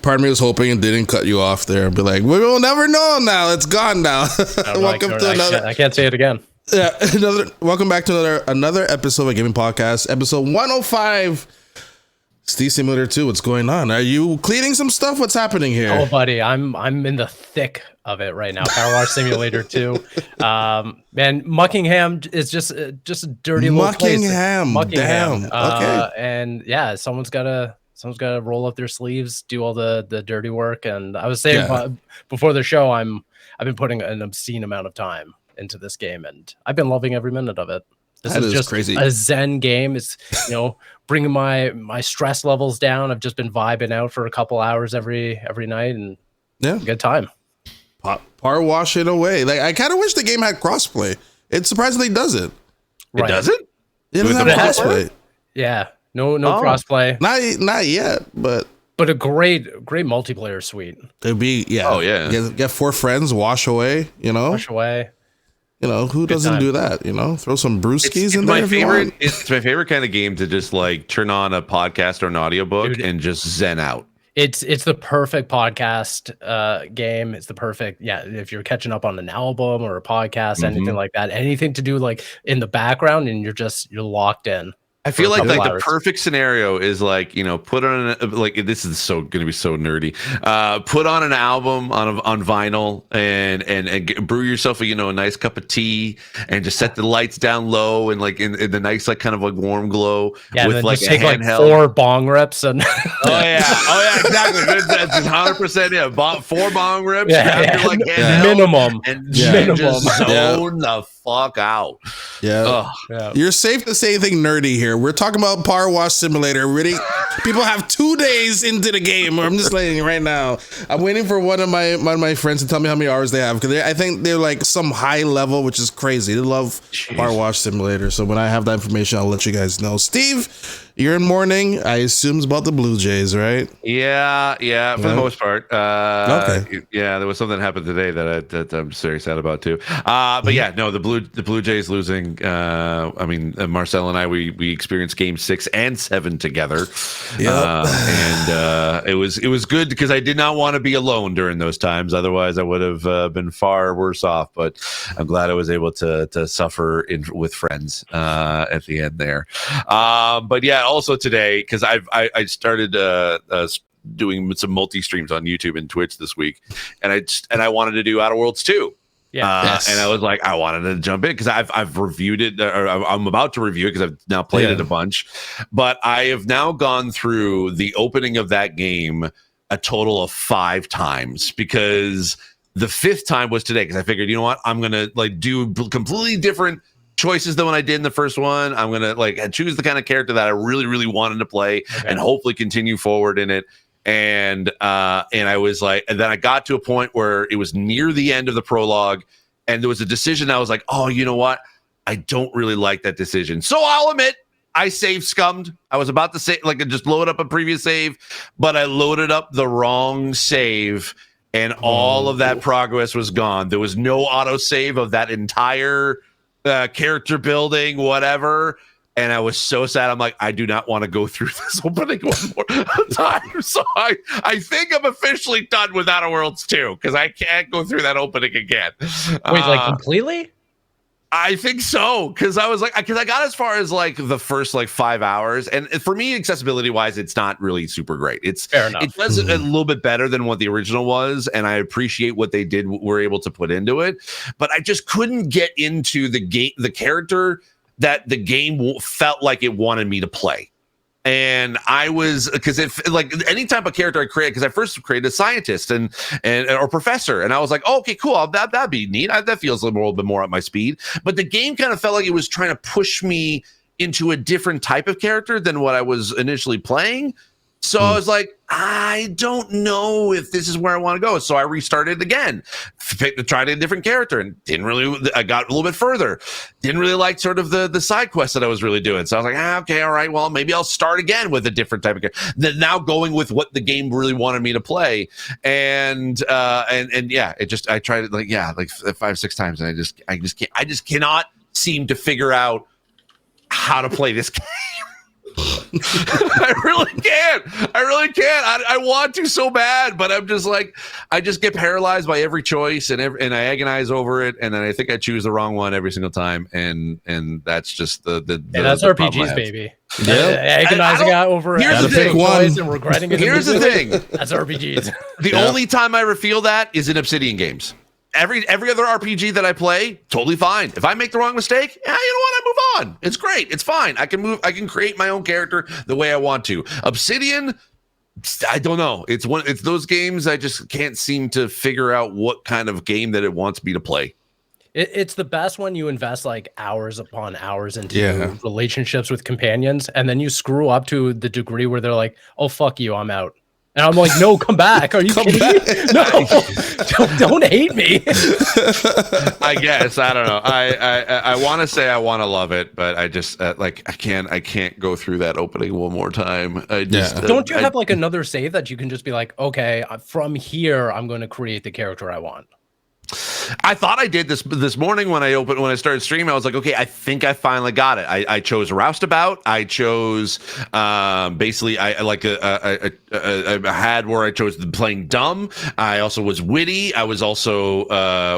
part of me was hoping it didn't cut you off there and be like, we will never know now. It's gone now. Welcome to another. I can't say it again. Yeah, welcome back to another episode of Gaming Podcast, episode 105. Steve Simulator 2. What's going on? Are you cleaning some stuff? What's happening here? Oh, buddy, I'm in the thick of it right now. Power Wash Simulator 2. Man, Muckingham is just a dirty little place. Muckingham. Damn. Okay. And yeah, someone's gotta roll up their sleeves, do all the dirty work. And I was saying before the show, I've been putting an obscene amount of time into this game, and I've been loving every minute of it. This is just crazy. A zen game. It's bringing my stress levels down. I've just been vibing out for a couple hours every night, and good time. Power wash it away. Like, I kind of wish the game had crossplay. It surprisly doesn't. It doesn't? It doesn't have crossplay. Yeah, no crossplay. Not yet, but a great multiplayer suite. It'd be get 4 friends, wash away. Wash away. Who doesn't do that? Throw some brewskis in there. It's my favorite kind of game to just like turn on a podcast or an audiobook and just zen out. It's the perfect podcast game. It's the perfect, if you're catching up on an album or a podcast, anything like that, anything to do like in the background, and you're locked in. I feel like the perfect scenario is like, put on this is going to be so nerdy. Put on an album on vinyl and brew yourself a nice cup of tea and just set the lights down low and like in the nice like kind of like warm glow with like a handheld. Like 4 bong rips and oh yeah exactly. That's 100%. 4 bong rips minimum and just zone the fuck out. You're safe to say anything nerdy here. We're talking about Power Wash Simulator. Really, people have 2 days into the game. I'm just letting you right now. I'm waiting for one of my friends to tell me how many hours they have, because I think they're like some high level, which is crazy. They love Power Wash Simulator. So when I have that information, I'll let you guys know. Steve, you're in mourning. I assume it's about the Blue Jays, right? Yeah, for the most part. Okay. Yeah, there was something that happened today that I'm very sad about too. But the Blue Jays losing. Marcel and I we experienced Game 6 and 7 together. And it was good because I did not want to be alone during those times. Otherwise, I would have been far worse off. But I'm glad I was able to suffer with friends at the end there. But yeah. Also today, because I started doing some multi streams on YouTube and Twitch this week, and I wanted to do Outer Worlds 2. And I was like, I wanted to jump in because I've reviewed it, or I'm about to review it because I've now played it a bunch, but I have now gone through the opening of that game a total of 5 times, because the 5th time was today, because I figured, you know what, I'm gonna like do completely different choices than when I did in the first one. I'm gonna like choose the kind of character that I really, really wanted to play and hopefully continue forward in it. And I was like, and then I got to a point where it was near the end of the prologue, and there was a decision I was like, oh, you know what? I don't really like that decision. So I'll admit I save scummed. I was about to say like just load up a previous save, but I loaded up the wrong save, and all of that progress was gone. There was no auto save of that entire character building, whatever, and I was so sad. I'm like, I do not want to go through this opening one more time. So I think I'm officially done with Outer Worlds 2, because I can't go through that opening again. Wait, like completely? I think so, because I was like, because I got as far as like the first like 5 hours, and for me, accessibility wise, it's not really super great. It's fair enough. It does a little bit better than what the original was, and I appreciate what they were able to put into it, but I just couldn't get into the character that the game felt like it wanted me to play. And I was, because if like any type of character I create, because I first created a scientist and or professor, and I was like, oh, okay, cool, that'd be neat. That feels a little bit more at my speed. But the game kind of felt like it was trying to push me into a different type of character than what I was initially playing. So I was like, I don't know if this is where I want to go. So I restarted again, tried a different character, and I got a little bit further. Didn't really like sort of the side quest that I was really doing. So I was like, okay, all right, well, maybe I'll start again with a different type of character. Then now going with what the game really wanted me to play. And yeah, I tried it like 5-6 times, and I just cannot seem to figure out how to play this game. I really can't. I want to so bad, but I'm just like, I just get paralyzed by every choice, and I agonize over it, and then I think I choose the wrong one every single time, and that's just the that's the RPGs, baby. Yeah, agonizing out over here's the thing. choice and regretting it. Here's the thing. That's RPGs. The only time I ever feel that is in Obsidian games. Every other RPG that I play, totally fine. If I make the wrong mistake, you know what? I move on. It's great. It's fine. I can create my own character the way I want to. Obsidian, I don't know. It's those games I just can't seem to figure out what kind of game that it wants me to play. It's the best when you invest like hours upon hours into relationships with companions, and then you screw up to the degree where they're like, "Oh fuck you, I'm out." And I'm like, no, come back. Are you kidding me? No, don't hate me. I guess. I don't know. I want to say I want to love it, but I just I can't go through that opening one more time. Don't you have like another save that you can just be like, okay, from here, I'm going to create the character I want? I thought I did this morning when I started streaming. I was like, okay, I think I finally got it. I chose Roustabout. I chose basically I had where I chose playing dumb. I also was witty. I was also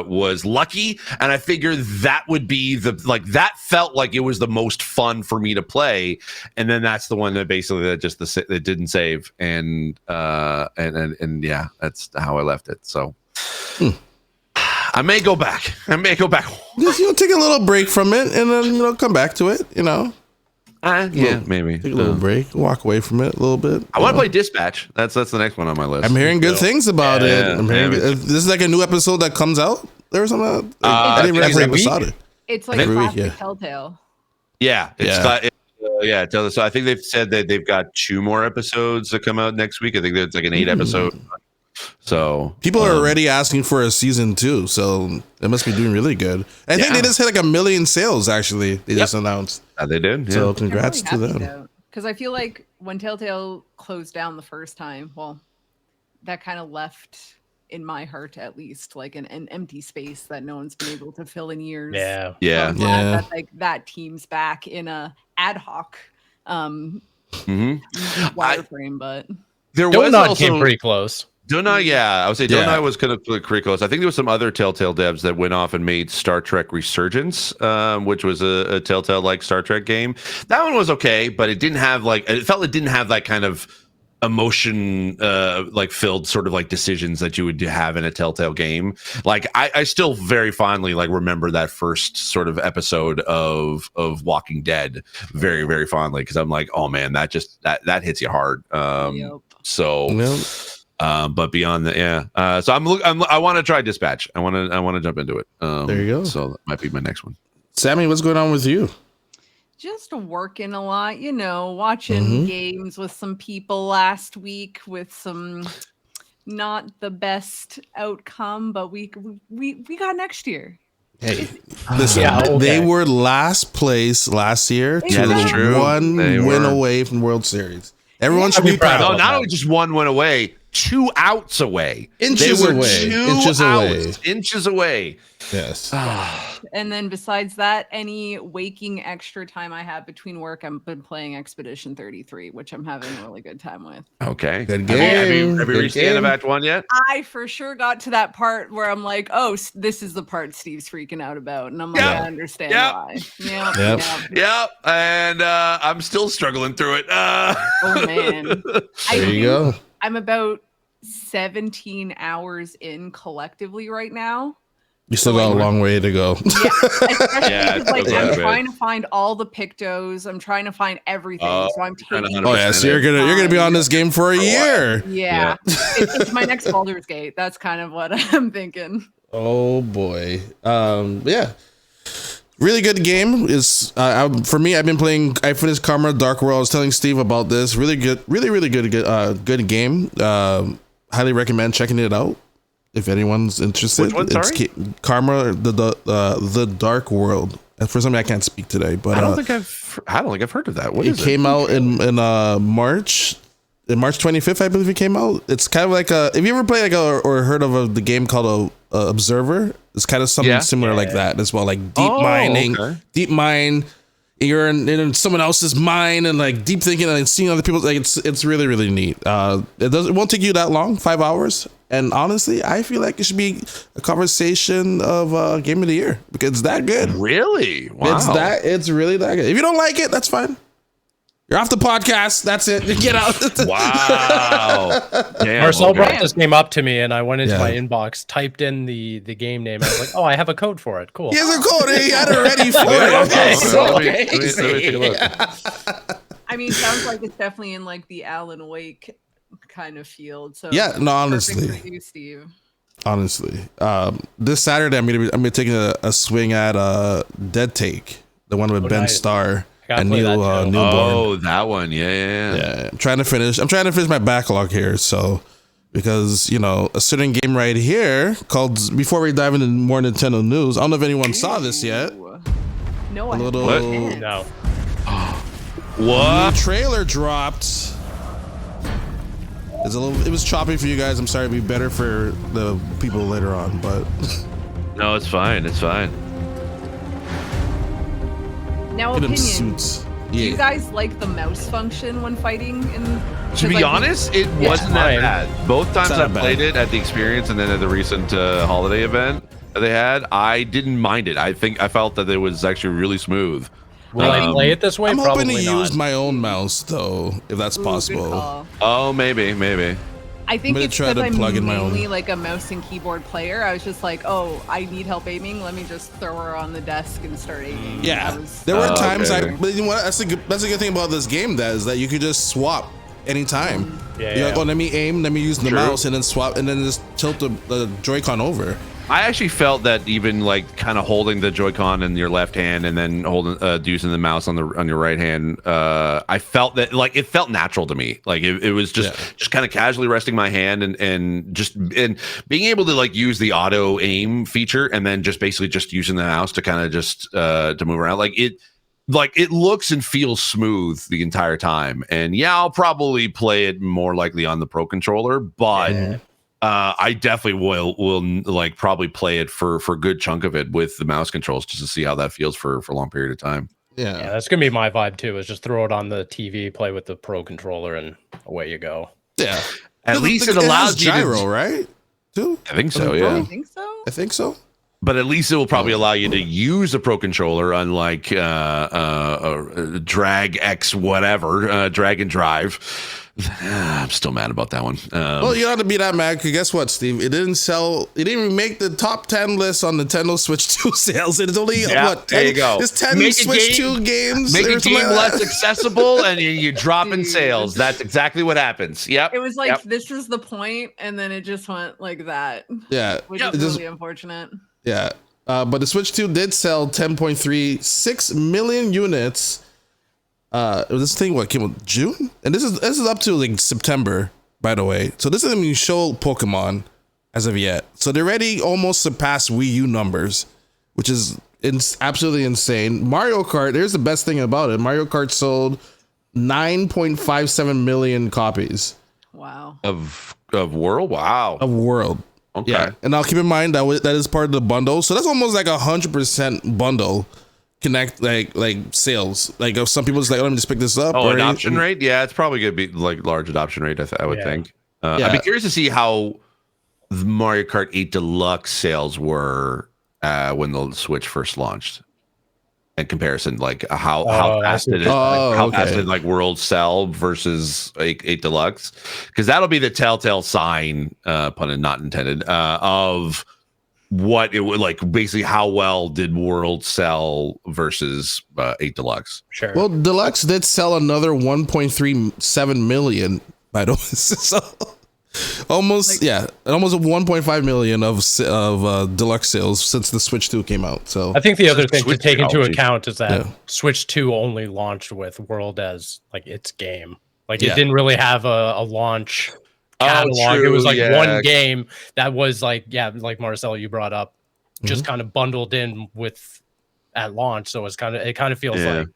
was lucky, and I figured that would be that felt like it was the most fun for me to play. And then that's the one that basically that didn't save, and yeah, that's how I left it. So. I may go back. Just take a little break from it, and then come back to it. Yeah, maybe take a little break, walk away from it a little bit. I want to play Dispatch. That's the next one on my list. I'm hearing good things about it. I'm hearing this is like a new episode that comes out or something. I didn't realize every episode. It's like classic Telltale. Yeah, so I think they've said that they've got 2 more episodes that come out next week. I think it's like an 8 episode. So people are already asking for a season 2, so it must be doing really good. I think they just hit like 1 million sales. Actually, they just announced. They did. So congrats to them. Because I feel like when Telltale closed down the first time, well, that kind of left in my heart at least like an empty space that no one's been able to fill in years. Yeah. So I'm glad that, like, that team's back in a ad hoc wireframe, but there was also came pretty close. Donut, I would say Donut was kind of pretty close. I think there was some other Telltale devs that went off and made Star Trek Resurgence, which was a Telltale-like Star Trek game. That one was okay, but it didn't have that kind of emotion filled sort of like decisions that you would have in a Telltale game. Like I still very fondly remember that first sort of episode of Walking Dead very, very fondly, because I'm like, oh man, that hits you hard. But beyond that, so I want to try Dispatch. I want to jump into it. There you go. So that might be my next one. Sammy, what's going on with you? Just working a lot, watching games with some people last week with some not the best outcome, but we got next year. Hey, listen, they were last place last year. That's true. One win away from World Series. Everyone should be proud. No, not only just 1 win away, 2 outs away. Inches away. Yes. And then besides that, any waking extra time I have between work, I've been playing Expedition 33, which I'm having a really good time with. Okay. Good game. Have you reached the end of Act 1 yet? I for sure got to that part where I'm like, oh, this is the part Steve's freaking out about. And I'm like, I understand why. Yep. And I'm still struggling through it. Oh, man. There you go. I'm about 17 hours in collectively right now. You still got a long way to go. I'm trying to find all the pictos. I'm trying to find everything. So I'm taking. So you're gonna be on this game for a year. Yeah. It's my next Baldur's Gate. That's kind of what I'm thinking. Oh boy. Really good game. Is for me. I've been playing. I finished Karma Dark World. I was telling Steve about this. Really good. Really good game. Highly recommend checking it out if anyone's interested. Which one? Sorry? It's Karma the Dark World. For some reason I can't speak today, but I don't think I've heard of that. What is it? It came out in March. In March 25th, I believe it came out. It's kind of like if you ever played or heard of the game called Observer, it's kind of something similar like that as well, like deep mining, deep mine. you're in someone else's mind and like deep thinking and seeing other people. Like it's really, really neat. It won't take you that long, 5 hours. And honestly, I feel like it should be a conversation of Game of the Year because it's that good. Really? Wow. It's really that good. If you don't like it, that's fine. You're off the podcast. That's it. Get out. Wow. Damn, Marcel brought this game up to me, and I went into my inbox, typed in the game name. I was like, "Oh, I have a code for it. Cool." He has a code. He had it ready for it. Okay. Let me take a look. I mean, sounds like it's definitely in like the Alan Wake kind of field. So yeah, no, honestly, for you, Steve. Honestly, this Saturday I'm gonna be taking a swing at Dead Take, the one with Ben Starr. And Newborn. Oh, that one. Yeah. I'm trying to finish my backlog here. So, because, a certain game right here called, before we dive into more Nintendo news, I don't know if anyone saw this yet. No, No. What? New trailer dropped. It was choppy for you guys. I'm sorry. It'd be better for the people later on, but. No, it's fine. It's fine. Now, opinion. Suits. Do you guys like the mouse function when fighting? To be honest, it wasn't that bad. Both times I played it at the experience and then at the recent holiday event that they had, I didn't mind it. I felt that it was actually really smooth. Will I play it this way? I'm Probably hoping to not. use my own mouse though, if that's possible. Oh, maybe. I think it's because I'm plug in my own. mainly like a mouse and keyboard player. I was just like, oh, I need help aiming. Let me just throw her on the desk and start aiming. Yeah, there were times but you know what? That's a good thing about this game, is that you could just swap anytime. You're like, oh, let me aim, let me use the mouse, and then swap, and then just tilt the Joy-Con over. I actually felt that even like kind of holding the Joy-Con in your left hand and then using the mouse on your right hand, I felt that like it felt natural to me. Like it was just kind of casually resting my hand and being able to like use the auto aim feature and then just basically just using the mouse to kind of just to move around. Like it looks and feels smooth the entire time. And I'll probably play it more likely on the Pro Controller, but. I definitely will like probably play it for a good chunk of it with the mouse controls just to see how that feels for a long period of time. Yeah, that's gonna be my vibe too. Is just throw it on the TV, play with the Pro Controller, and away you go. Yeah, at least it allows gyro, right? Too. I think so. Yeah, I think so. But at least it will probably allow you to use a Pro Controller, unlike Drag X whatever, Drag and Drive. I'm still mad about that one. Well, you don't have to be that mad because guess what, Steve? It didn't even make the top 10 list on Nintendo Switch 2 sales. It's only what? 10, there you go. It's 10 Switch 2 games. Make a game less accessible, and you drop in sales. That's exactly what happens. Yep. It was like this is the point, and then it just went like that. Yeah, which is really unfortunate. Yeah, but the Switch 2 did sell 10.36 million units. This thing came out June, and this is up to like September, by the way. So this isn't even show Pokemon as of yet. So they already almost surpassed Wii U numbers, which is absolutely insane. Mario Kart, here's the best thing about it. Mario Kart sold 9.57 million copies. Wow. Of World? Wow. Of World. Okay. Yeah. And now keep in mind that is part of the bundle. So that's almost like 100% bundle. Connect like sales, like if some people just like, let me just pick this up. Adoption rate, it's probably gonna be like large adoption rate. I would think. I'd be curious to see how the Mario Kart 8 Deluxe sales were when the Switch first launched. In comparison, like how fast did like World sell versus 8 Deluxe, because that'll be the telltale sign, pun not intended, of what it would like, basically how well did World sell versus 8 Deluxe. Sure. Well, Deluxe did sell another 1.37 million, by the way. So almost 1.5 million of Deluxe sales since the Switch 2 came out. So I think the other thing to take into account is that Switch 2 only launched with World as like its game. Like it didn't really have a launch catalog. It was like one game that was like Marcel, you brought up, just kind of bundled in with at launch. So it kind of feels like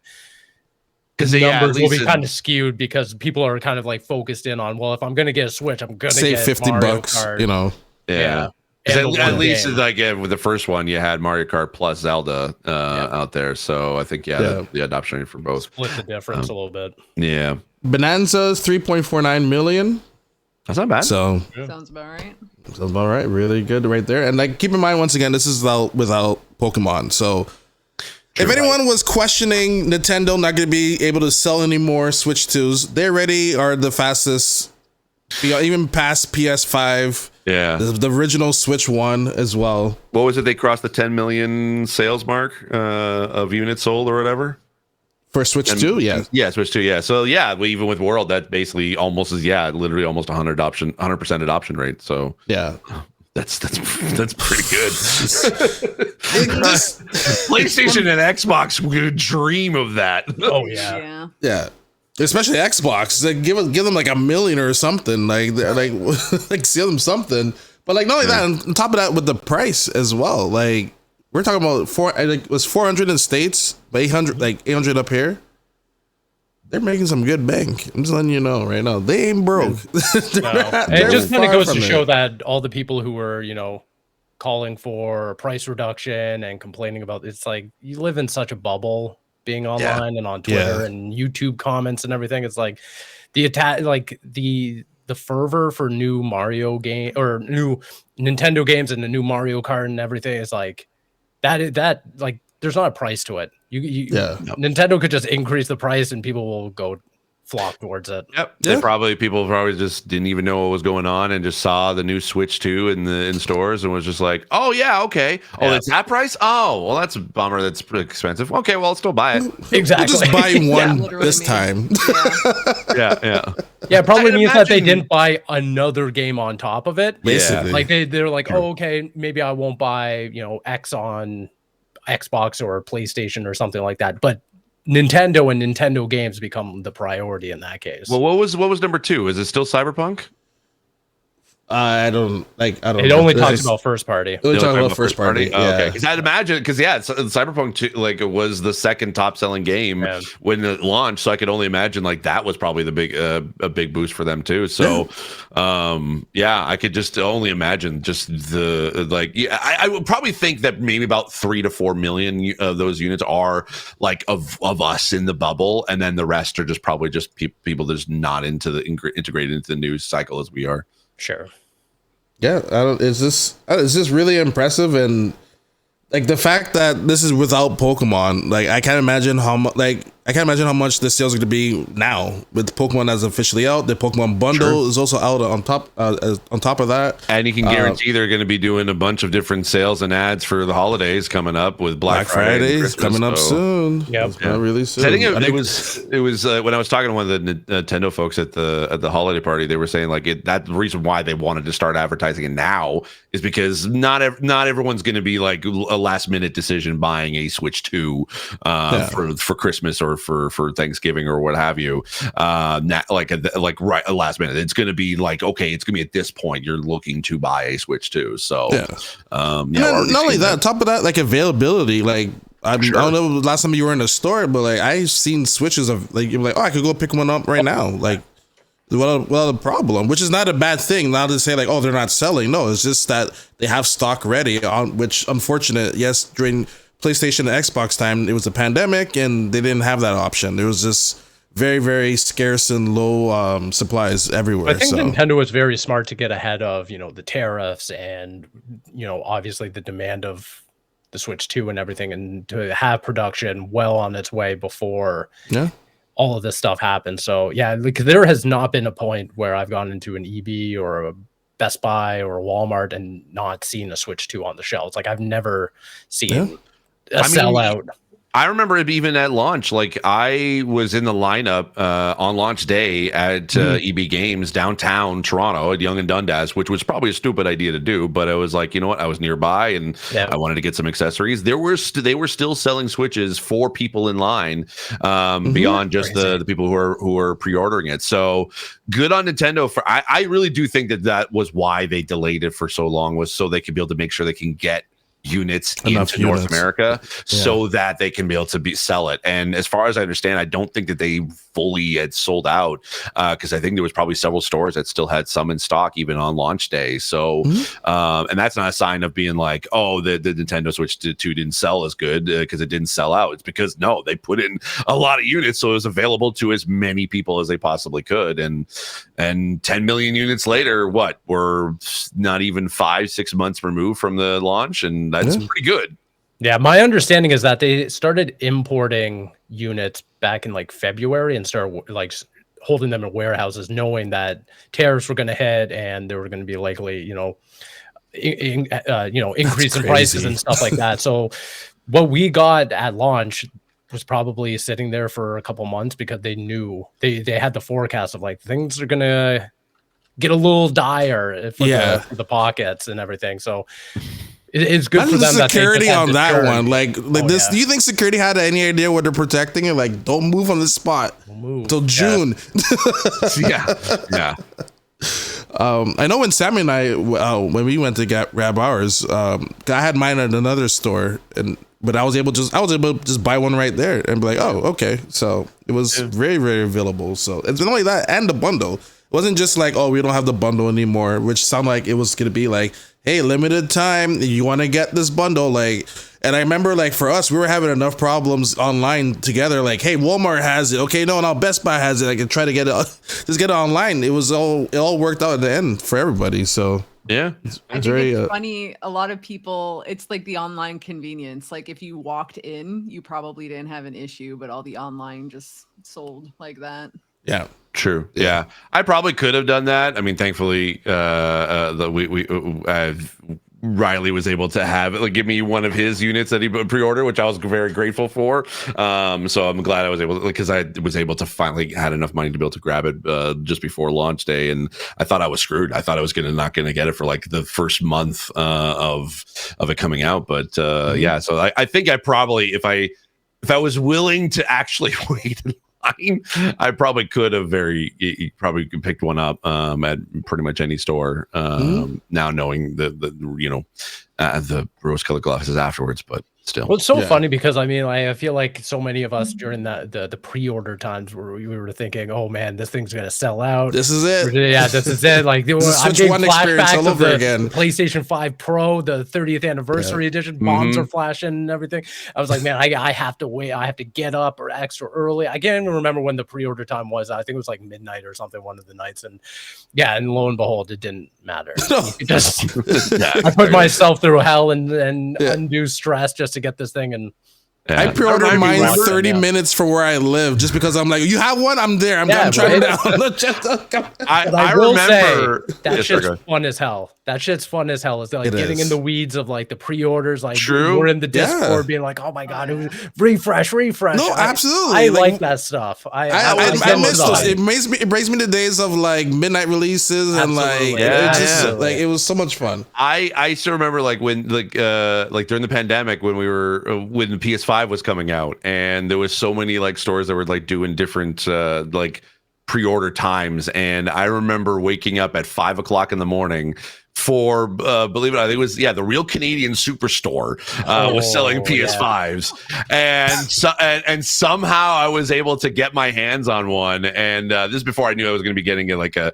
because the numbers will be kind of skewed because people are kind of like focused in on, well, if I'm gonna get a Switch, I'm gonna save get $50, Mario Kart. you know. Yeah. Because at least like with the first one, you had Mario Kart plus Zelda out there. So I think the adoption rate for both. Split the difference a little bit. Yeah. Bonanza's 3.49 million. That's not bad. So sounds about right. Sounds about right. Really good right there. And like, keep in mind, once again, this is without Pokemon. So if anyone was questioning Nintendo not going to be able to sell any more Switch 2s, they already are the fastest, even past PS5. Yeah. The original Switch 1 as well. What was it? They crossed the 10 million sales mark of units sold or whatever? For Switch 2, yeah. Yeah, Switch 2, yeah. So, even with World, that basically almost is, literally almost 100% adoption rate. So, yeah. That's pretty good. PlayStation and Xbox would dream of that. Oh, yeah. Yeah. Especially Xbox. Like, give them like 1 million or something. Like sell them something. But like, not only that, on top of that, with the price as well. Like, we're talking about it was 400 in the States, but 800 up here. They're making some good bank. I'm just letting you know right now. They ain't broke. It just kind of goes to show that all the people who were, calling for a price reduction and complaining about it's like you live in such a bubble being online and on Twitter and YouTube comments and everything. It's like the attack, like the fervor for new Mario game or new Nintendo games and the new Mario Kart and everything is like that like there's not a price to it. Nintendo could just increase the price and people will go flock towards it. Yep. People probably just didn't even know what was going on and just saw the new Switch 2 in stores and was just like, oh yeah, okay. Oh, it's that price? Oh, well, that's a bummer. That's pretty expensive. Okay, well, I'll still buy it. Exactly. We'll just buy one this time. Yeah, probably means that they didn't buy another game on top of it. Basically. Like they're like, oh, okay, maybe I won't buy, X on Xbox or PlayStation or something like that. But Nintendo and Nintendo games become the priority in that case. Well, what was number 2? Is it still Cyberpunk? I don't It only talks about first party. It only talks about first party. Oh, okay. Because I'd imagine, Cyberpunk 2, it was the second top selling game when it launched. So I could only imagine that was probably the a big boost for them too. So, I could just only imagine just I would probably think that maybe about 3 to 4 million of those units are of us in the bubble, and then the rest are just probably just people that's not into the integrated into the news cycle as we are. Sure. Yeah, is this really impressive? And like the fact that this is without Pokemon, I can't imagine how much the sales are going to be now with Pokemon as officially out. The Pokemon bundle is also out on top of that, and you can guarantee they're going to be doing a bunch of different sales and ads for the holidays coming up with Black Friday coming up soon. Really soon. I think it was when I was talking to one of the Nintendo folks at the holiday party, they were saying that the reason why they wanted to start advertising it now is because not everyone's going to be like a last minute decision buying a Switch 2 for Christmas or for Thanksgiving or what have you. Right last minute, it's going to be okay, it's going to be at this point you're looking to buy a Switch 2. So not only that, on top of that, availability, I don't know the last time you were in a store, but I've seen Switches of you're like, oh, I could go pick one up right now. Well, the problem, which is not a bad thing, not to say oh, they're not selling. No, it's just that they have stock ready, on which unfortunate, yes, during PlayStation and Xbox time, it was a pandemic and they didn't have that option. There was just very, very scarce and low supplies everywhere. I think Nintendo was very smart to get ahead of, the tariffs and, obviously the demand of the Switch 2 and everything, and to have production well on its way before all of this stuff happened. So there has not been a point where I've gone into an EB or a Best Buy or a Walmart and not seen a Switch 2 on the shelves. I've never seen a sellout. I remember it even at launch. I was in the lineup on launch day at EB Games downtown Toronto at Yonge and Dundas, which was probably a stupid idea to do, but I was like, you know what? I was nearby and I wanted to get some accessories. They were still selling Switches for people in line beyond just the people who are pre-ordering it. So good on Nintendo I really do think that was why they delayed it for so long, was so they could be able to make sure they can get units Enough into North units. America so that they can be able to sell it. And as far as I understand, I don't think that they fully had sold out, because I think there was probably several stores that still had some in stock even on launch day. So and that's not a sign of being like, oh, the Nintendo Switch 2 didn't sell as good because it didn't sell out. It's because no, they put in a lot of units, so it was available to as many people as they possibly could. And 10 million units later, we're not even 5-6 months removed from the launch, and that's pretty good. Yeah, my understanding is that they started importing units back in like February and started like holding them in warehouses, knowing that tariffs were going to hit and there were going to be likely, increase in prices and stuff like that. So what we got at launch was probably sitting there for a couple months because they knew they had the forecast of like things are going to get a little dire for the pockets and everything. So it's good for them. Security on that one, like this. Yeah. Do you think security had any idea what they're protecting? It like, don't move on this spot till June. Yeah. I know when Sammy and I, when we went to grab ours, I had mine at another store, but I was able to just buy one right there and be like, oh, okay. So it was very, very available. So it's not only that, and the bundle. It wasn't just like, oh, we don't have the bundle anymore, which sounded like it was gonna be like, hey, limited time, you want to get this bundle, like. And I remember, like, for us, we were having enough problems online together. Like, hey, Walmart has it. Okay, no, now Best Buy has it. I can try to get it, just get it online. It all worked out at the end for everybody. So yeah, I think it's funny. A lot of people, it's like the online convenience. Like if you walked in, you probably didn't have an issue, but all the online just sold like that. Yeah. True. Yeah. I probably could have done that. I mean, thankfully, Riley was able to give me one of his units that he pre-ordered, which I was very grateful for. So I'm glad I was able to, because I was able to finally had enough money to be able to grab it just before launch day. And I thought I was screwed. I thought I was not going to get it for like the first month of it coming out. But yeah, so I think I probably, if I was willing to actually wait I probably could have probably picked one up at pretty much any store now, knowing the rose-colored glasses afterwards, but still. Well, it's so funny because I feel like so many of us during the pre-order times where we were thinking, oh man, this thing's gonna sell out. This is it. Yeah, this is it. Like I'm getting flashbacks of the PlayStation 5 Pro, the 30th anniversary edition. Bombs are flashing and everything. I was like, man, I have to wait. I have to get up or extra early. I can't even remember when the pre-order time was. I think it was like midnight or something, one of the nights. And yeah, and lo and behold, it didn't matter. I put myself through hell and undue stress just to get this thing. And I pre-ordered mine 30 minutes for where I live just because I'm like, you have one? I'm there. I'm trying down. I remember that shit's fun as hell. That shit's fun as hell. It's like getting in the weeds of like the pre-orders. Like we're in the Discord being like, oh my God, refresh. No, absolutely. I like that stuff. I miss those. It brings me to days of like midnight releases and it was so much fun. I still remember like when like during the pandemic when when the PS5 was coming out and there was so many like stores that were like doing different like pre-order times, and I remember waking up at 5 o'clock in the morning for believe it or not, I think it was the Real Canadian Superstore was selling PS5s, and somehow I was able to get my hands on one, and this is before I knew I was going to be getting like a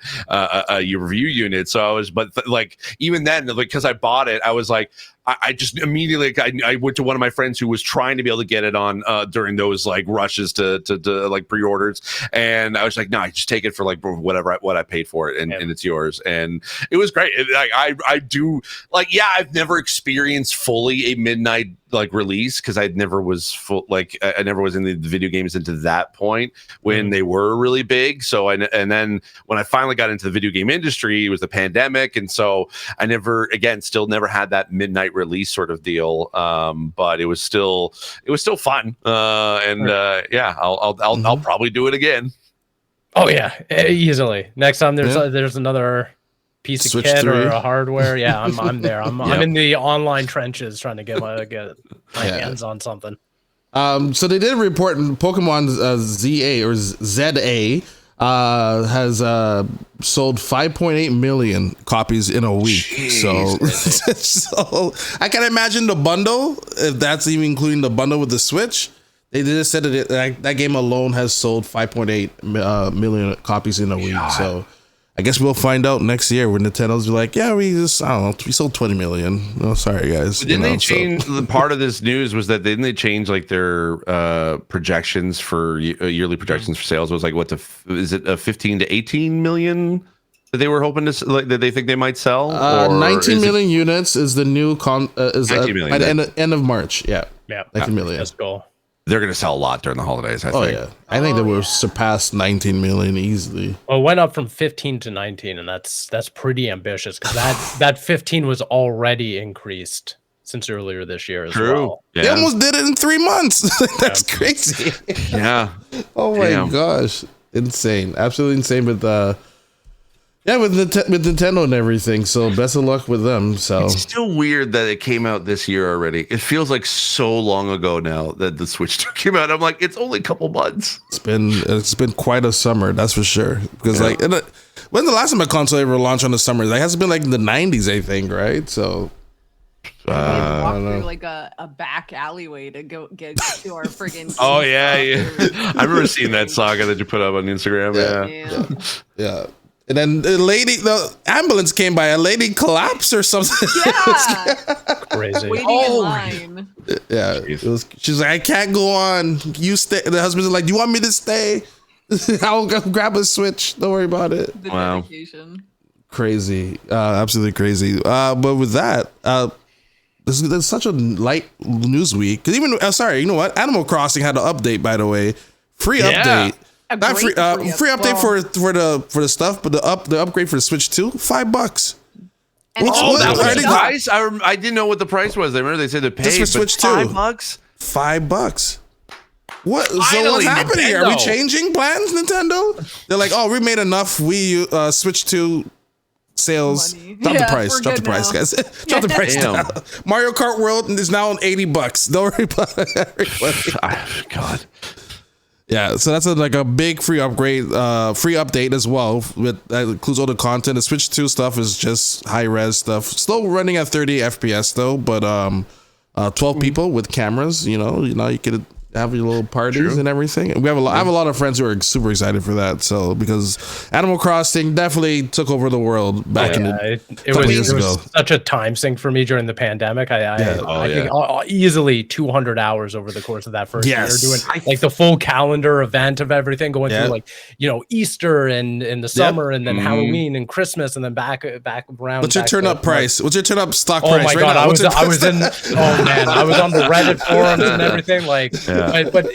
review unit. So I was, but like even then, like because I bought it, I was like. I just immediately I went to one of my friends who was trying to be able to get it on during those like rushes to like pre-orders, and I was like, no, I just take it for like what I paid for it, and it's yours, and it was great. I do like I've never experienced fully a midnight like release because I never was I never was in the video games into that point when they were really big. So and then when I finally got into the video game industry, it was the pandemic, and so I still never had that midnight release sort of deal. But it was still fun. I'll probably do it again. Oh yeah, easily. Next time there's another piece of kit or a hardware. Yeah, I'm there. I'm in the online trenches trying to get my hands on something. So they did report in Pokemon ZA or ZA. has sold 5.8 million copies in a week. So, so I can imagine the bundle, if that's even including the bundle with the Switch. They just said that game alone has sold 5.8 million copies in a week. So I guess we'll find out next year when Nintendo's be like, yeah, we sold 20 million. Oh, sorry guys. Didn't they change? The part of this news was that didn't they change like their projections for yearly projections for sales? It was like is it a 15 to 18 million that they were hoping to that they think they might sell? 19 million units is the new is at the end of March. Yeah, 19 million. That's cool. They're going to sell a lot during the holidays, I think. Yeah. I think they will surpass 19 million easily. Well, it went up from 15 to 19, and that's pretty ambitious because that 15 was already increased since earlier this year as well. Yeah. They almost did it in 3 months. That's crazy. Yeah. Oh my gosh. Insane. Absolutely insane with with Nintendo and everything. So best of luck with them. So it's still weird that it came out this year already. It feels like so long ago now that the Switch 2 came out. I'm like, it's only a couple months. It's been quite a summer, that's for sure. Because when's the last time a console ever launched on the summer? It has been like in the 90s, I think, right? So walk through like a back alleyway to go get to our friggin' oh yeah. I remember seeing that saga that you put up on Instagram. Yeah. And then the ambulance came by. A lady collapsed or something. Yeah, crazy. Waiting in line. Yeah, she's like, I can't go on. You stay. The husband's like, do you want me to stay? I'll go grab a Switch. Don't worry about it. The dedication. Crazy, absolutely crazy. But with that, this is such a light news week. Because even you know what? Animal Crossing had an update, by the way. Free update. Not free update for the stuff, but the upgrade for the Switch 2, $5. And that was the price. I didn't know what the price was. I remember they said to pay just for Switch 2. $5. $5. What? So Finally, what's happening here? Are we Nintendo. changing plans, Nintendo? They're like, oh, we made enough. We Switch 2 sales. Drop the price. Drop the price, guys. Drop the price down. Mario Kart World is now on $80. Don't worry about it, everybody. God. Yeah, so that's a big free upgrade, free update as well. That includes all the content. The Switch 2 stuff is just high res stuff. Still running at 30 FPS though, but 12 people with cameras. You could have your little parties and everything. And I have a lot of friends who are super excited for that. So because Animal Crossing definitely took over the world back it was such a time sink for me during the pandemic. I think easily 200 hours over the course of that first year, doing like the full calendar event of everything, going through like Easter and in the summer and then Halloween and Christmas and then back around. What's your turn up price? What's your turn up stock price? Oh my god, I was on the Reddit forums and everything like. But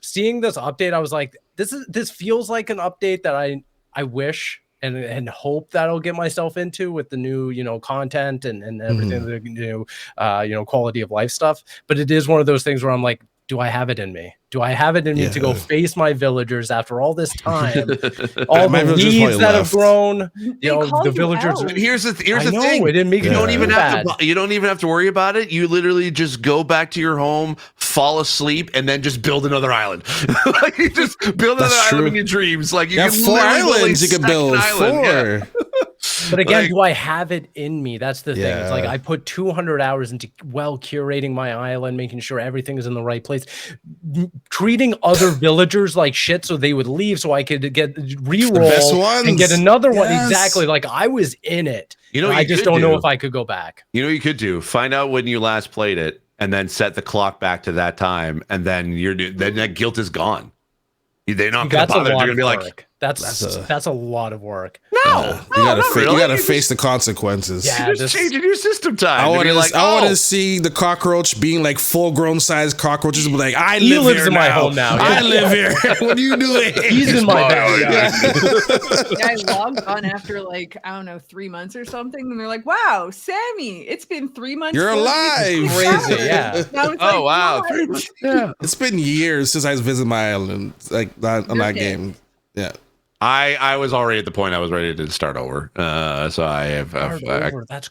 seeing this update, I was like, this feels like an update that I wish and hope that I'll get myself into with the new content and everything, the new quality of life stuff. But it is one of those things where I'm like, do I have it in me? Do I have it in me to go face my villagers after all this time? All the weeds that have grown, the villagers. Here's the thing. You don't even have to worry about it. You literally just go back to your home, fall asleep, and then just build another island. Like you just build another island in your dreams. Like you have 4 islands you can build. 4. But again, do I have it in me? That's the thing. It's like I put 200 hours into curating my island, making sure everything is in the right place, treating other villagers like shit so they would leave so I could get reroll and get another one. Exactly. Like I was in it. I just don't know if I could go back. You know what you could do? Find out when you last played it and then set the clock back to that time. And then then that guilt is gone. They're not going to bother. They're going to be like, that's a lot of work. No, you gotta face the consequences. Yeah, just changing your system time. I want to see the cockroach being like full-grown size cockroaches. Like he lives in my home now. I live here. What are you doing? He's in my backyard. I logged on after 3 months or something, and they're like, "Wow, Sammy, it's been 3 months. You're alive." Crazy, yeah. Oh wow, 3 months. Yeah. It's been years since I visited my island, on that game. Yeah. I was already at the point I was ready to start over. So I have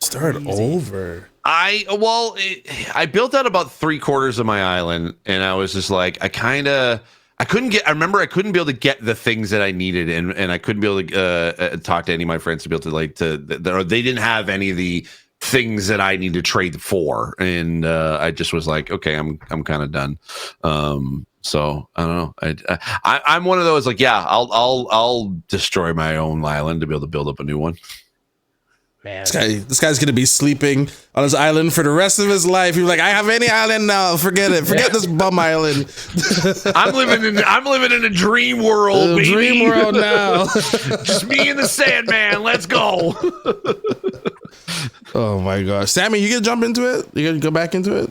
start over. I built out about 3/4 of my island, and I was just like, I kind of I remember I couldn't be able to get the things that I needed, and I couldn't be able to talk to any of my friends to be able to they didn't have any of the things that I need to trade for, and I just was like, okay, I'm kind of done. So I don't know. I'm one of those like, yeah, I'll destroy my own island to be able to build up a new one. Man, this guy's gonna be sleeping on his island for the rest of his life. He's like, I have any island now. Forget it. Forget this bum island. I'm living in a dream world, baby. Dream world now. Just me and the Sandman. Let's go. Oh my gosh, Sammy, you gonna jump into it? You gonna go back into it?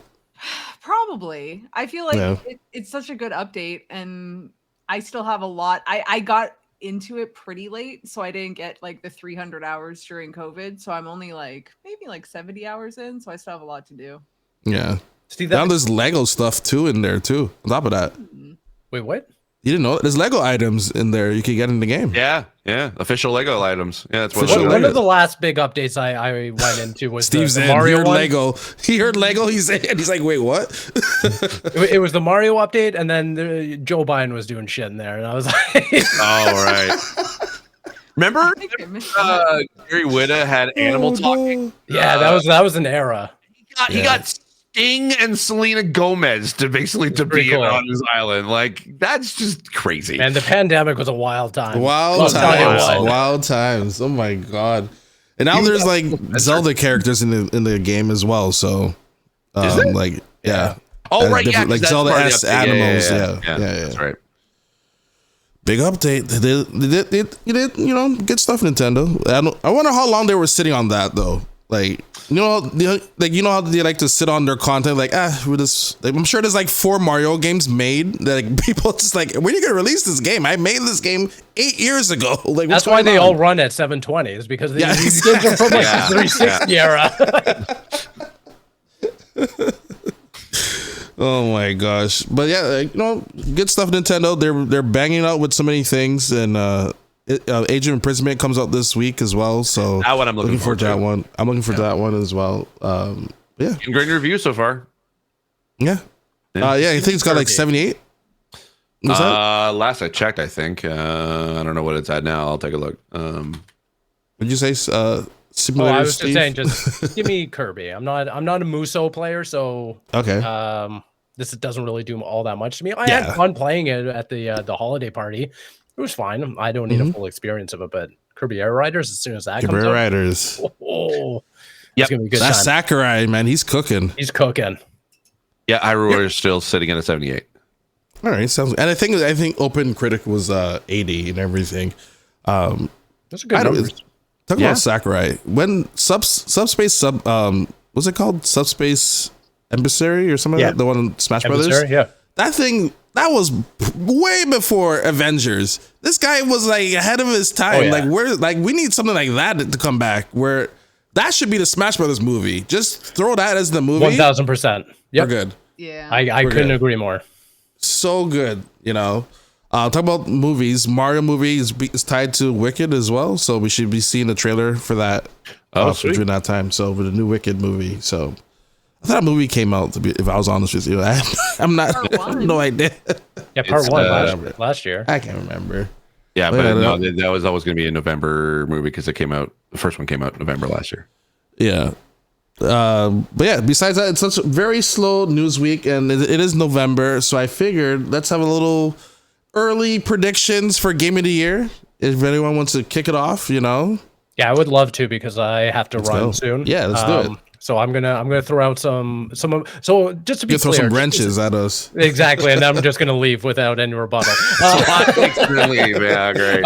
Probably. I feel like it's such a good update, and I still have a lot. I got into it pretty late, so I didn't get like the 300 hours during COVID. So I'm only like maybe like 70 hours in, so I still have a lot to do. Yeah. See that? Now there's Lego stuff too in there too. On top of that. Wait, what? You didn't know there's Lego items in there you can get in the game. Yeah, official Lego items. Yeah, that's what. One of the last big updates I went into was Steve's the Mario heard one. Lego. He heard Lego. He's like, wait, what? It was the Mario update, and then Joe Biden was doing shit in there, and I was like, "All right." Remember, Gary Whitta had animal talking. Yeah, that was an era. He got Sting and Selena Gomez to basically be cool on his island. Like, that's just crazy. And the pandemic was a wild time. Wild times. Oh my god! And now there's like Zelda characters in the game as well. So, like, yeah. Oh right, yeah. Like Zelda-esque animals. Yeah, that's right. Big update. They did good stuff, Nintendo. I wonder how long they were sitting on that though. Like, how they like to sit on their content. Like, I'm sure there's like 4 Mario games made that like, people just like, when are you gonna release this game? I made this game 8 years ago. Like, that's why they all run at 720. Is because these games are from like the 360 era. Oh my gosh! But yeah, good stuff, Nintendo. They're banging out with so many things, and Age of Imprisonment comes out this week as well. So that one I'm looking forward to. That one. I'm looking for that one as well. Yeah, great review so far. Yeah. I think it's got like 78. Last I checked, I think. I don't know what it's at now. I'll take a look. Would you say Simulator? I was just saying, just give me Kirby. I'm not a Muso player, so okay. This doesn't really do all that much to me. I had fun playing it at the holiday party. It was fine. I don't need a full experience of it, but Kirby Air Riders, as soon as that comes out, Kirby Air Riders. It's gonna be a good That's time. Sakurai, man. He's cooking. Yeah, Hyrule is still sitting at a 78. All right, sounds. And I think Open Critic was 80 and everything. Those are good numbers. Talk about Sakurai. When Subspace what's it called? Subspace Emissary or something like that? The one in Smash Brothers? Yeah. That thing, that was way before Avengers. This guy was like ahead of his time. We need something like that to come back, where that should be the Smash Brothers movie. Just throw that as the movie. 1000%. We're good. Yeah. I couldn't agree more. So good, talk about movies. Mario movie is tied to Wicked as well, so we should be seeing the trailer for that during that time. So with the new Wicked movie, so I thought a movie came out. If I was honest with you, I'm not. I have no idea. Yeah, part 1 last year. I can't remember. Yeah, but no, that was always going to be a November movie because it came out. The first one came out November last year. Yeah. But yeah, besides that, it's such a very slow news week, and it is November, so I figured let's have a little early predictions for Game of the Year. If anyone wants to kick it off, Yeah, I would love to because I have to run soon. Yeah, let's do it. So I'm gonna throw out some. So just to be clear, throw some wrenches at us. Exactly, and I'm just gonna leave without any rebuttal. Leave. Yeah, great.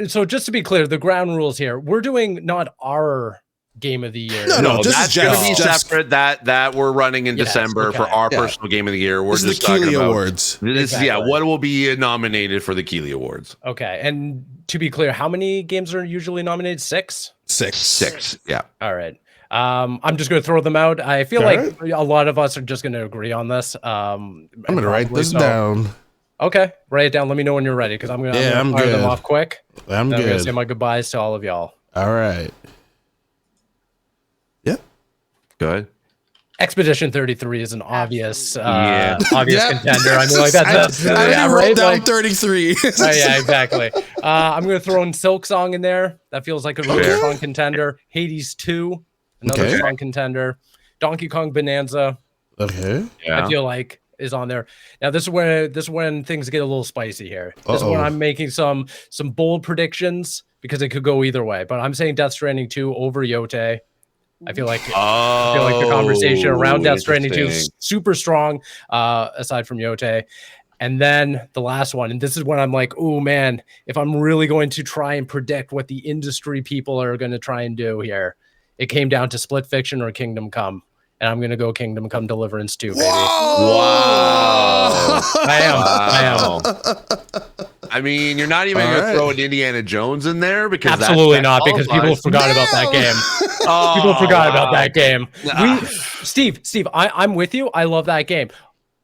So just to be clear, the ground rules here: we're doing not our Game of the Year. No, that's going to be separate. That we're running in December for our personal Game of the Year. We're just talking about Awards. What will be nominated for the Keeley Awards. Okay, and to be clear, how many games are usually nominated? 6. 6. Yeah. All right. I'm just going to throw them out. I feel like a lot of us are just going to agree on this. I'm going to write this down. Okay, write it down. Let me know when you're ready because I'm going to fire them off quick. I'm good. I'm going to say my goodbyes to all of y'all. All right. Go ahead. Expedition 33 is an obvious Yeah. obvious contender. I mean, like that's I wrote right? down Like, 33. yeah, exactly. I'm gonna throw in Silk Song in there. That feels like a really Fair. strong contender. Hades 2, another Okay. strong contender. Donkey Kong Bonanza, Okay. Yeah. I feel like is on there. Now this is when things get a little spicy here. This is when I'm making some bold predictions because it could go either way. But I'm saying Death Stranding 2 over Yote. I feel like the conversation around Death Stranding 2 is super strong, aside from Yote. And then the last one, and this is when I'm like, oh man, if I'm really going to try and predict what the industry people are going to try and do here, it came down to Split Fiction or Kingdom Come. And I'm going to go Kingdom Come Deliverance 2, baby. Whoa! Wow. I am. I mean, you're not even going to throw an Indiana Jones in there because Absolutely not, because people forgot about that game. People forgot about that game. Steve, I'm with you. I love that game.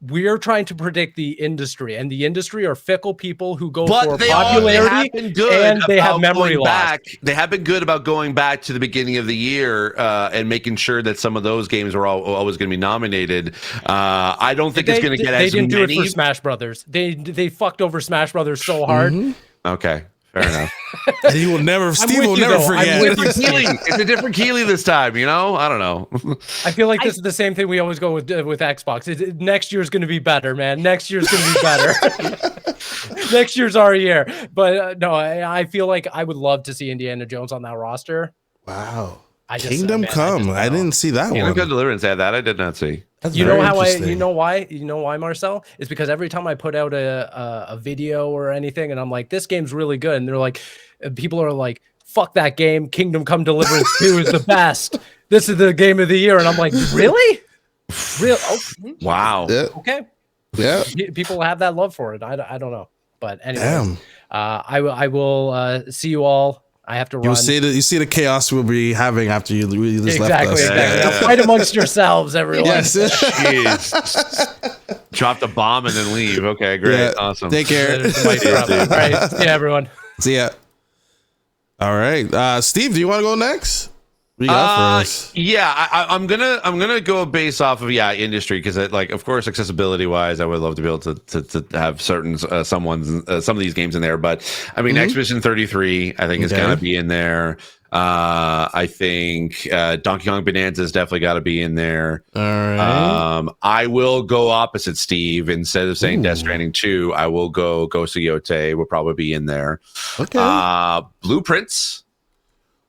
We're trying to predict the industry, and the industry are fickle people who go for popularity, and they have memory loss. They have been good about going back to the beginning of the year and making sure that some of those games are always going to be nominated. I don't think it's going to get as many. They didn't do it for Smash Brothers. They fucked over Smash Brothers so hard. Okay. Fair enough. He will never. Steve will never forget. It's a different Keeley this time. You know, I don't know. I feel like this is the same thing we always go with Xbox. Next year's going to be better, man. Next year's going to be better. Next year's our year. But no, I feel like I would love to see Indiana Jones on that roster. Wow. Kingdom Come. I didn't see that one. Kingdom Come Deliverance had that. I did not see. That's you know how you know why, Marcel? It's because every time I put out a video or anything and I'm like, this game's really good, and they're like, people are like, fuck that game, Kingdom Come Deliverance 2 is the best. This is the game of the year. And I'm like, really? Real? Oh, wow. Yeah. Okay. Yeah. People have that love for it. I don't know. But anyway, I will see you all. I have to run. You see the chaos we'll be having after you just left us. Exactly. Now fight amongst yourselves, everyone. Yes. Jeez. Drop the bomb and then leave. Okay, great. Yeah. Awesome. Take care. All right. See ya, everyone. See ya. All right. Steve, do you want to go next? What do you got for us? Yeah, I'm gonna go based off of industry, because of course, accessibility wise, I would love to be able to have certain some of these games in there. But I mean, Expedition 33, I think is gonna be in there. I think Donkey Kong Bonanza has definitely got to be in there. All right. I will go opposite Steve. Instead of saying Death Stranding 2, I will go Ghost of Yote will probably be in there. Okay. Blueprints.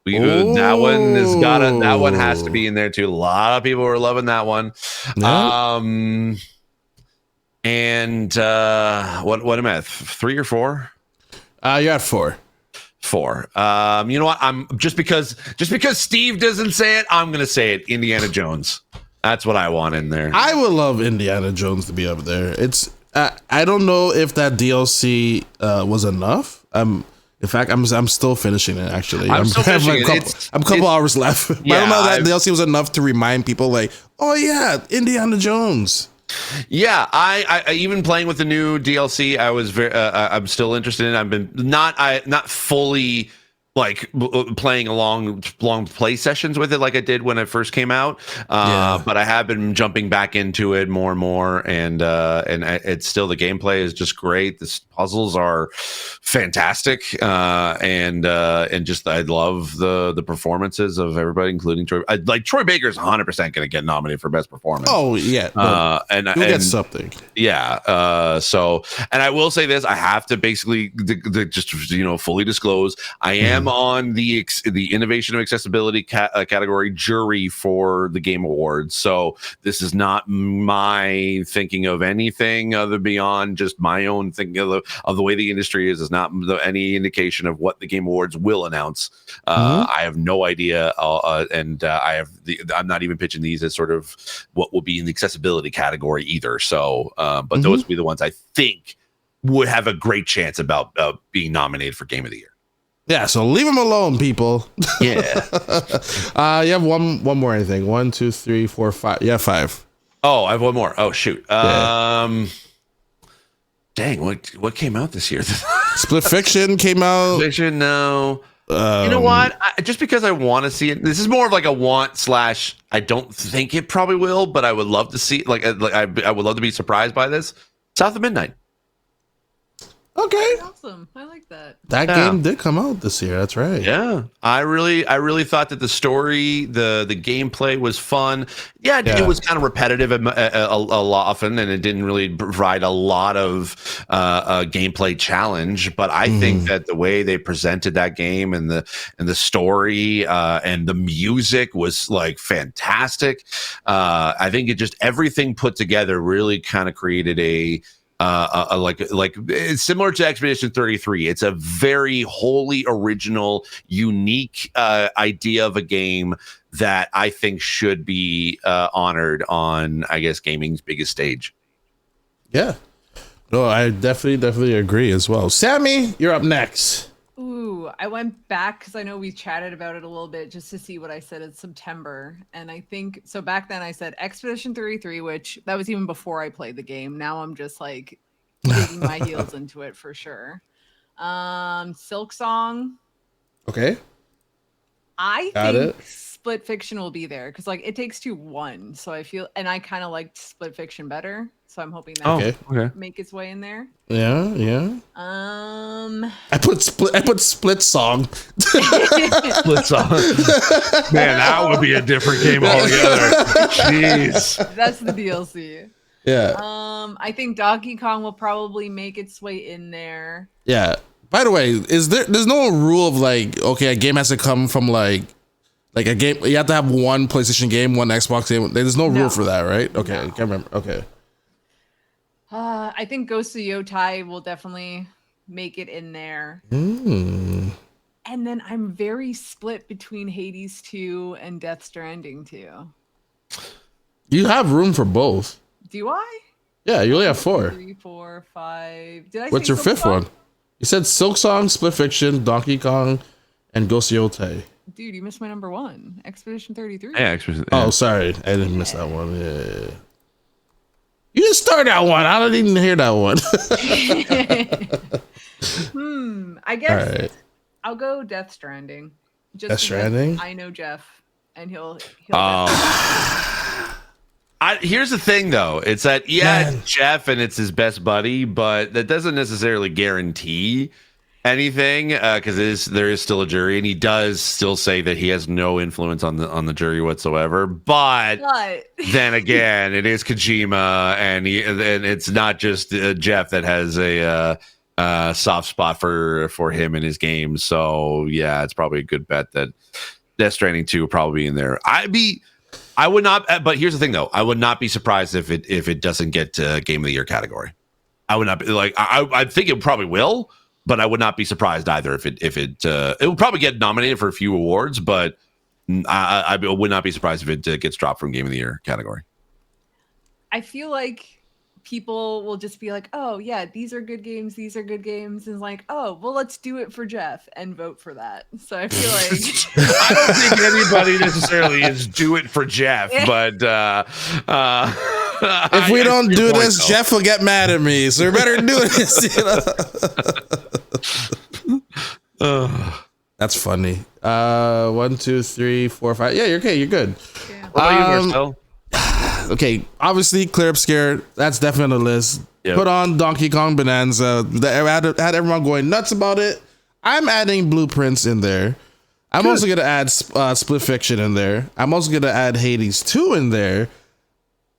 That one has to be in there too. A lot of people were loving that one. Yeah. And what am I at? 3 or 4? You're at 4. 4. You know what? I'm just because Steve doesn't say it, I'm gonna say it. Indiana Jones. That's what I want in there. I would love Indiana Jones to be up there. It's I don't know if that DLC was enough. In fact, I'm still finishing it. Actually, I'm a couple hours left. But I don't know if that DLC was enough to remind people, like, oh yeah, Indiana Jones. Yeah, I even playing with the new DLC, I was I'm still interested in. I've been not fully playing long play sessions with it like I did when it first came out, but I have been jumping back into it more and more, and it's still, the gameplay is just great. The puzzles are fantastic, and just I love the performances of everybody, including Troy. Troy Baker is 100% going to get nominated for best performance. Oh yeah, and you'll get something. Yeah. So, and I will say this: I have to basically just fully disclose, I am on the innovation of accessibility category jury for the Game Awards. So this is not my thinking of anything other beyond just my own thinking of the way the industry is. It's not any indication of what the Game Awards will announce. I have no idea, and I'm not even pitching these as sort of what will be in the accessibility category either. So, but those will be the ones I think would have a great chance about being nominated for Game of the Year. Yeah, so leave them alone, people. Yeah. You have one more, I think. 1, 2, 3, 4, 5. Yeah, 5. Oh, I have one more. Oh, shoot. Yeah. Dang, what came out this year? Split Fiction came out. Fiction, no. You know what? Just because I want to see it, this is more of like a want / I don't think it probably will, but I would love to see. I would love to be surprised by this. South of Midnight. Okay. Awesome. I like that. That game did come out this year. That's right. Yeah. I really thought that the story, the gameplay was fun. Yeah, it was kind of repetitive a lot often, and it didn't really provide a lot of gameplay challenge. But I think that the way they presented that game and the story and the music was like fantastic. I think it just everything put together really kind of created like it's similar to Expedition 33. It's a very wholly original, unique idea of a game that I think should be honored on, I guess, gaming's biggest stage. Yeah. No, I definitely agree as well. Sammy, you're up next. Ooh, I went back because I know we chatted about it a little bit just to see what I said in September. And I think so back then I said Expedition 33, which that was even before I played the game. Now I'm just like digging my heels into it for sure. Silk Song. Okay. I think Split Fiction will be there because like It Takes Two won. So I feel, and I kind of liked Split Fiction better. So I'm hoping that will make its way in there. Yeah. I put Split Song. Split Song. Man, that would be a different game altogether. Jeez. That's the DLC. Yeah. I think Donkey Kong will probably make its way in there. Yeah. By the way, there's no rule of like, okay, a game has to come from like a game. You have to have one PlayStation game, one Xbox game. There's no rule for that, right? Okay, I can't remember. Okay. I think Ghost of Yotai will definitely make it in there. And then I'm very split between Hades 2 and Death Stranding 2. You have room for both. Do I? Yeah, you only have 4. 3, 4, 5. Did I? What's your fifth one? You said Silk Song, Split Fiction, Donkey Kong, and Ghost of Yotai. Dude, you missed my number 1, Expedition 33. Yeah, Expedition. Yeah. Oh, sorry, I didn't miss that one. Yeah. You didn't start that one. I didn't even hear that one. I guess I'll go Death Stranding. Death Stranding? I know Jeff, and he'll here's the thing, though. It's that, it's Jeff and it's his best buddy, but that doesn't necessarily guarantee anything because there is still a jury, and he does still say that he has no influence on the jury whatsoever. But then again, it is Kojima, and it's not just Jeff that has a soft spot for him in his games. So yeah, it's probably a good bet that Death Stranding 2 will probably be in there. I would not, but here's the thing though. I would not be surprised if it doesn't get to Game of the Year category. I would not be like, I think it probably will, but I would not be surprised either if it will probably get nominated for a few awards, but I would not be surprised if it gets dropped from Game of the Year category. I feel like people will just be like, oh yeah, these are good games, and like, oh well, let's do it for Jeff and vote for that. So I feel like I don't think anybody necessarily is do it for Jeff, but if we don't do this, Jeff will get mad at me, so we better do this. That's funny. 1, 2, 3, 4, 5. Yeah, you're okay. You're good. Yeah. What about you, Marcel? Okay, obviously, Clear Up Scare. That's definitely on the list. Yep. Put on Donkey Kong Bonanza. That had everyone going nuts about it. I'm adding Blueprints in there. I'm also gonna add Split Fiction in there. I'm also gonna add Hades 2 in there.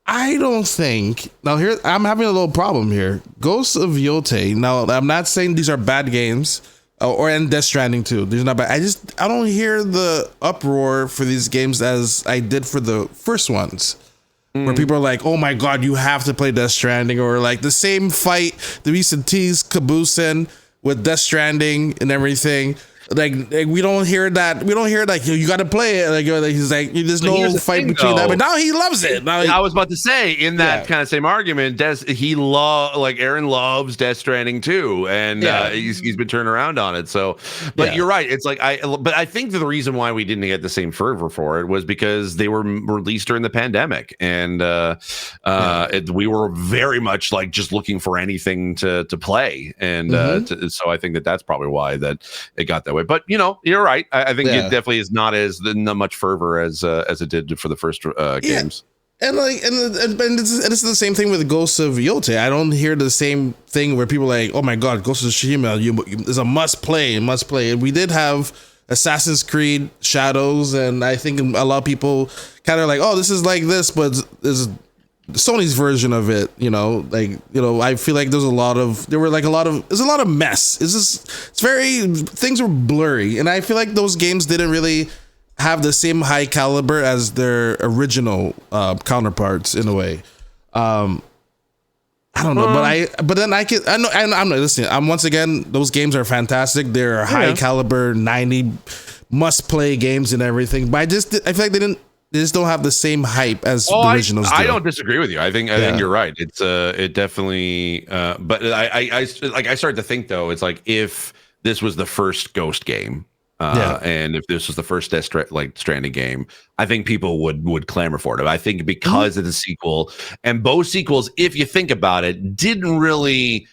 I don't think now here I'm having a little problem here. Ghosts of Yotai. Now I'm not saying these are bad games. And Death Stranding 2. These are not bad. I don't hear the uproar for these games as I did for the first ones. Where people are like, oh my God, you have to play Death Stranding, or like the same fight the recent tease caboosing with Death Stranding and everything. Like we don't hear that. We don't hear like you got to play it. Like he's like, there's no fight between that. But now he loves it. Now I was about to say in that kind of same argument, Aaron loves Death Stranding too, and he's been turned around on it. So, but you're right. It's like but I think the reason why we didn't get the same fervor for it was because they were released during the pandemic, and we were very much like just looking for anything to play, and so I think that's probably why that it got that way. enjoy. But you're right. I think it definitely is not much fervor as it did for the first games. And it's the same thing with Ghosts of Yotei. I don't hear the same thing where people are like, oh my god, Ghosts of Tsushima is a must play. And we did have Assassin's Creed Shadows, and I think a lot of people kind of like, oh, this is like this, but this is Sony's version of it. I feel like there's a lot of mess. Things were blurry, and I feel like those games didn't really have the same high caliber as their original counterparts in a way. I don't know, I'm not listening. Once again, those games are fantastic. They're high caliber 90 must play games and everything. But I feel like they just don't have the same hype as the originals do. I don't disagree with you. I think you're right. It's it definitely but I started to think though, it's like if this was the first Ghost game, and if this was the first Stranding game, I think people would clamor for it. I think because of the sequel, and both sequels, if you think about it, didn't really.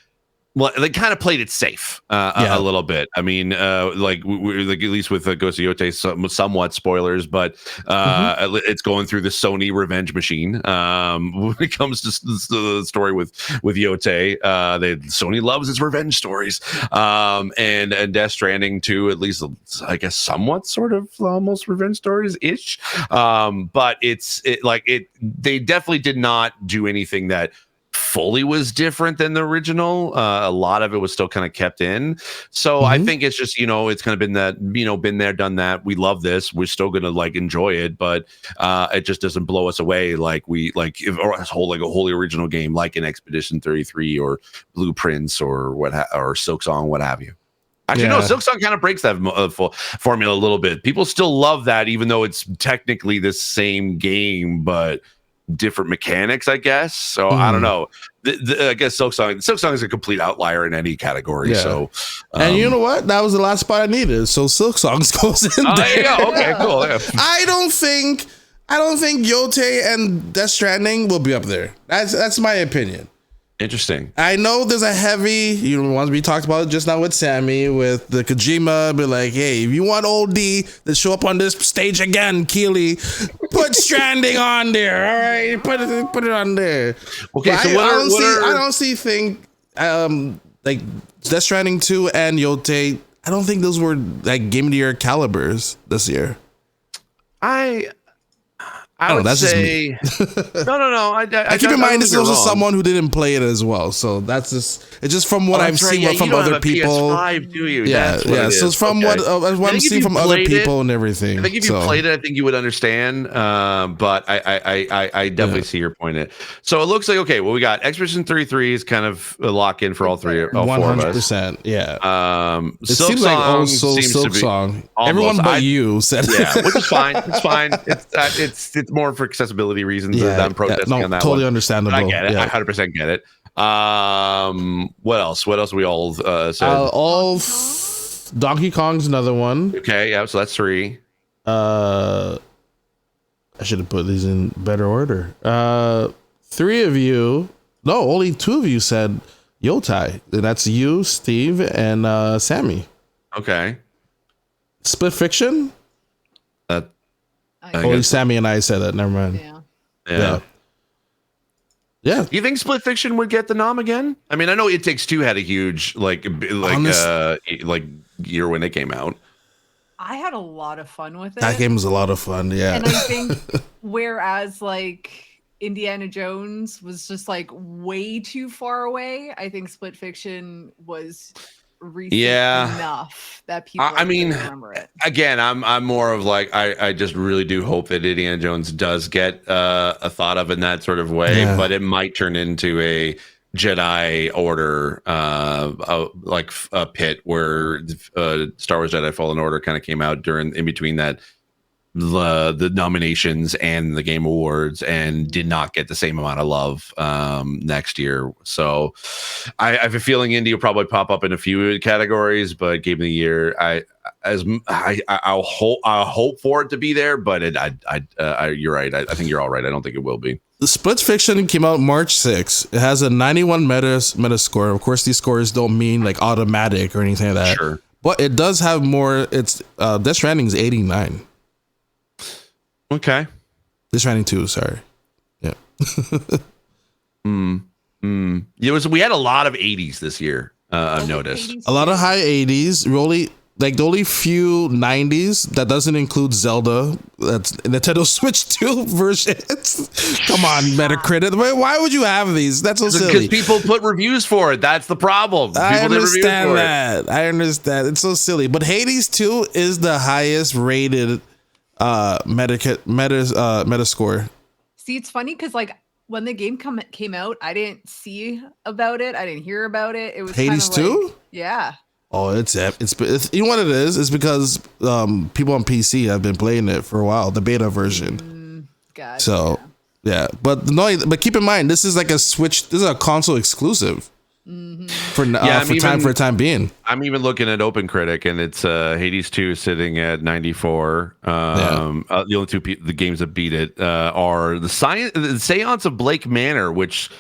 Well, they kind of played it safe a little bit. I mean, like at least with Ghost of Yotei, somewhat spoilers, but it's going through the Sony revenge machine. When it comes to the story with Yotei, Sony loves its revenge stories. And Death Stranding too, at least I guess somewhat sort of almost revenge stories ish. But they definitely did not do anything that fully was different than the original. A lot of it was still kind of kept in. So I think it's just, it's kind of been that, been there, done that. We love this. We're still going to enjoy it, but it just doesn't blow us away. Or a wholly original game, like an Expedition 33 or Blueprints or or Silksong, what have you. Actually, no, Silksong kind of breaks that formula a little bit. People still love that, even though it's technically the same game, but different mechanics, I guess. So I don't know. I guess Silksong is a complete outlier in any category. So, and you know what? That was the last spot I needed. So Silksong goes in there. There you go. Okay, cool. Yeah. I don't think Yotei and Death Stranding will be up there. That's my opinion. Interesting. I know there's a heavy, once we talked about it just now with Sammy, with the Kojima, be like, hey, if you want old D to show up on this stage again, Keely, put Stranding on there. All right, put it on there. Okay, but so I don't see like Death Stranding 2 and Yotei. I don't think those were like Game of the Year calibers this year. I would say no. I keep in mind this is also someone who didn't play it as well, so it's just from what I've seen from other people. PS5, do you? Yeah. So it's from what I'm seeing from other people and everything. I think if you played it, I think you would understand. But I definitely see your point in it. So it looks like we got Expedition 33 is kind of a lock in for all four of us. 100%. Yeah. It seems like also Silksong. Everyone but you said which is fine. It's fine. It's more for accessibility reasons than I'm protesting on that. Totally one. Understandable. But I get it. I 100% get it. What else? What else we all said? Donkey Kong's another one. Okay, yeah. So that's 3. I should have put these in better order. 3 of you. No, only 2 of you said Yotei. That's you, Steve, and Sammy. Okay. Split Fiction. Only Sammy and I said that. Never mind. Yeah. Do you think Split Fiction would get the nom again? I mean, I know It Takes Two had a huge year when it came out. I had a lot of fun with it. That game was a lot of fun. Yeah. And I think whereas Indiana Jones was just way too far away, I think Split Fiction was recent enough that people remember it. Again, I'm more of I just really do hope that Indiana Jones does get a thought of in that sort of way, but it might turn into a Jedi Order a pit where Star Wars Jedi Fallen Order kind of came out in between that the nominations and the Game Awards and did not get the same amount of love next year. So I have a feeling Indy will probably pop up in a few categories, but Game of the Year, I'll hope for it to be there, but you're right. I think you're all right. I don't think it will be. The Split Fiction came out March 6th. It has a 91 meta score. Of course, these scores don't mean automatic or anything like that. Sure. But it does have more. It's Death Stranding is 89. Okay. Death Stranding 2, sorry. Yeah. We had a lot of 80s this year. I've noticed a lot of high 80s. Really, like the only few 90s that doesn't include Zelda. That's Nintendo Switch 2 versions. Come on, Metacritic. Why would you have these? That's so silly. Because people put reviews for it. That's the problem. I understand that. I understand. It's so silly. But Hades 2 is the highest rated Metascore. See, it's funny because like when the game came out, I didn't see about it. I didn't hear about it. It was Hades 2? Like, yeah. Oh, it's you know what it is? It's because people on PC have been playing it for a while, the beta version. Gotcha. So yeah, but keep in mind this is like a Switch. This is a console exclusive for time being. I'm even looking at OpenCritic, and it's Hades 2 sitting at 94. The only the games that beat it are the Seance of Blake Manor, which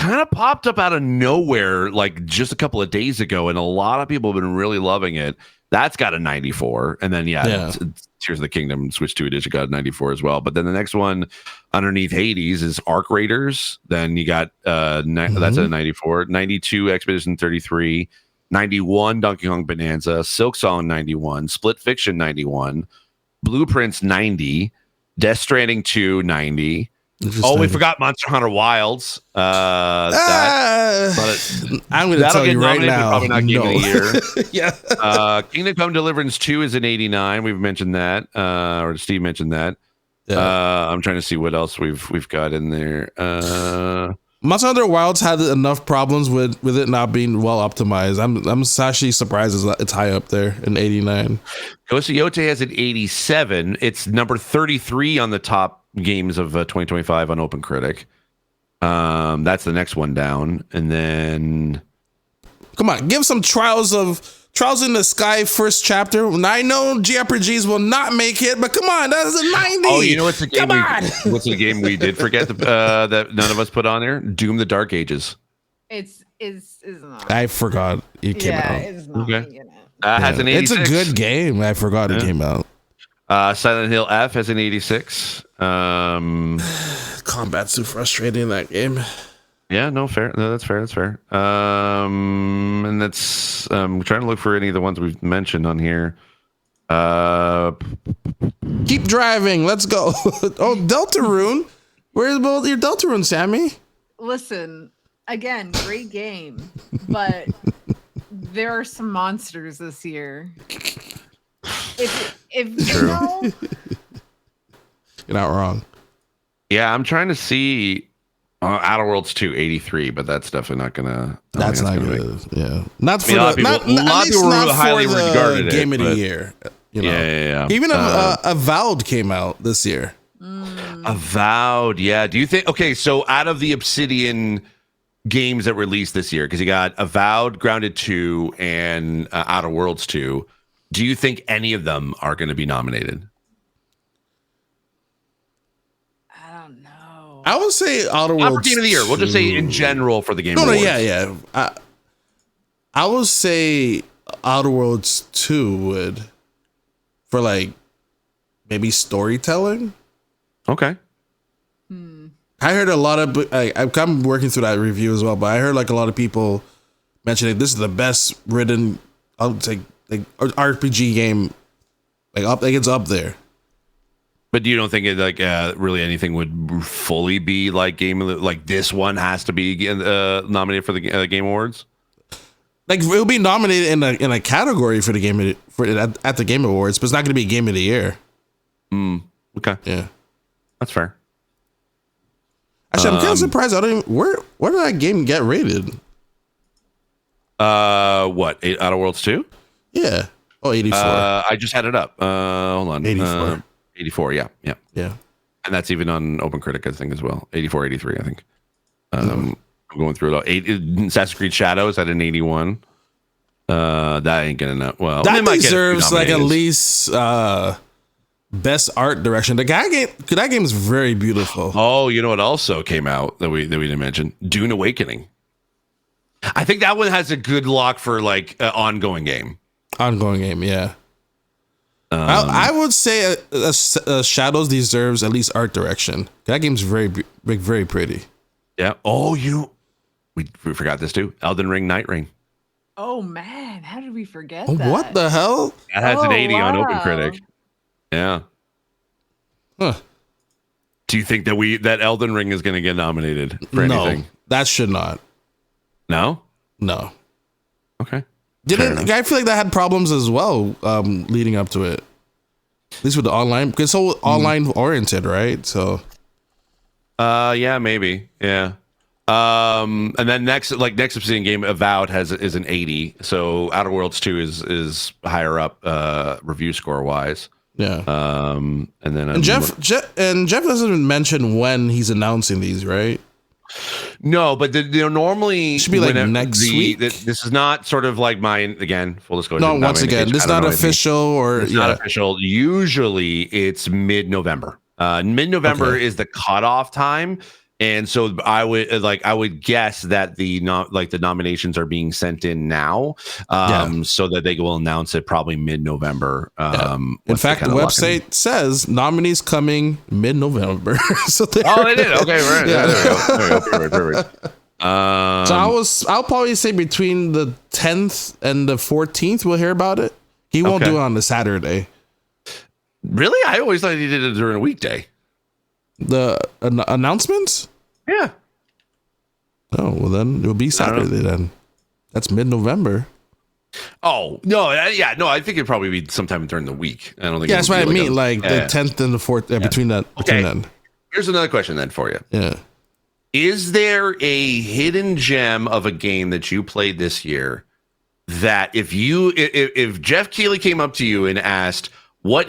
kind of popped up out of nowhere like just a couple of days ago, and a lot of people have been really loving it. That's got a 94, and then it's Tears of the Kingdom Switch 2 edition got a 94 as well. But then the next one underneath Hades is Arc Raiders. Then you got that's a 94, 92 Expedition 33, 91 Donkey Kong Bonanza, Silksong 91, Split Fiction 91, Blueprints 90, Death Stranding 2 90. Oh, we forgot Monster Hunter Wilds. I'm going to tell you right now. Probably not Game of the Year. Kingdom Come Deliverance 2 is an 89. We've mentioned that, or Steve mentioned that. Yeah. I'm trying to see what else we've got in there. Monster Hunter Wilds had enough problems with it not being well optimized. I'm actually surprised it's high up there in 89. Ghost of Yote has an 87. It's number 33 on the top games of 2025 on OpenCritic. That's the next one down, and then come on, give some Trials in the Sky first chapter. I know JRPGs will not make it, but come on, that's a 90. Oh, you know what's the game? What's the game we did forget that none of us put on there? Doom: The Dark Ages. It's not. I forgot it came out. It's not. Okay. Has an 86. It's a good game. I forgot it came out. Silent Hill F has an 86. Combat's too frustrating in that game. Yeah, no, fair. No, that's fair. That's fair. And that's I'm trying to look for any of the ones we've mentioned on here. Keep driving. Let's go. Oh, Deltarune. Where's both your Deltarune, Sammy? Listen, again, great game, but there are some monsters this year. If you know, you're not wrong. Yeah, I'm trying to see Outer Worlds 2 83, but that's definitely not gonna. That's not good. Yeah, not for a lot of people highly regarded game of the year. You know? Yeah. Even Avowed came out this year. Avowed, yeah. Do you think? Okay, so out of the Obsidian games that released this year, because you got Avowed, Grounded 2, and Outer Worlds 2. Do you think any of them are going to be nominated? I don't know. I would say Outer Worlds. Game of the Year. We'll just say in general for the Game Awards. Yeah. I would say Outer Worlds 2 would, for like maybe storytelling. Okay. I heard a lot of. I'm working through that review as well, but I heard like a lot of people mentioning this is the best written. I would say. Like RPG game, it's up there. But you don't think it really anything would fully be like this one has to be nominated for the Game Awards? Like it'll be nominated in a category for the game at the Game Awards, but it's not going to be Game of the Year. Okay, yeah, that's fair. Actually, I'm kind of surprised. Where did that game get rated? What? Outer Worlds 2? Yeah. Oh, 84. I just had it up. Hold on. 84. 84, yeah. And that's even on OpenCritic, I think, as well. 84, 83, I think. I'm going through it all. Assassin's Creed Shadows at an 81. That ain't getting enough. Well, that deserves like at least best art direction. That game is very beautiful. Oh, you know what also came out that we didn't mention? Dune Awakening. I think that one has a good lock for like an ongoing game. Ongoing game, yeah. I would say Shadows deserves at least art direction. That game's very pretty. Yeah. Oh, we forgot this too. Elden Ring, Night Ring. Oh man, how did we forget that? What the hell? That has an 80 on OpenCritic. Yeah. Huh. Do you think that Elden Ring is going to get nominated for anything? No, that should not. No? No. Okay. I feel like that had problems as well leading up to it. At least with the online, because it's so online oriented, right? So. Yeah, maybe. Yeah. And then next Obsidian game, Avowed is an 80. So Outer Worlds 2 is higher up review score wise. Yeah. And then Jeff doesn't mention when he's announcing these, right? No, but normally should be like next week. This is not sort of like mine again. Full disclosure. No, once again, this is not official or it's not official. Usually, it's mid-November. Mid-November is the cutoff time, and so I would guess that the nominations are being sent in now, so that they will announce it probably mid-November. In fact, the website says nominees coming mid-November. So they did. Okay, right. Yeah. There we go. Perfect. So I'll probably say between the 10th and the 14th we'll hear about it. He won't do it on the Saturday. Really? I always thought he did it during a weekday. The announcements? Yeah. Oh, well then it'll be Saturday then. That's mid-November. Oh, no. Yeah, no, I think it'd probably be sometime during the week. I don't think. Yeah, that's what I mean. Like the 10th and the 4th, between that. Okay. Between then. Here's another question then for you. Yeah. Is there a hidden gem of a game that you played this year that if Jeff Keighley came up to you and asked, what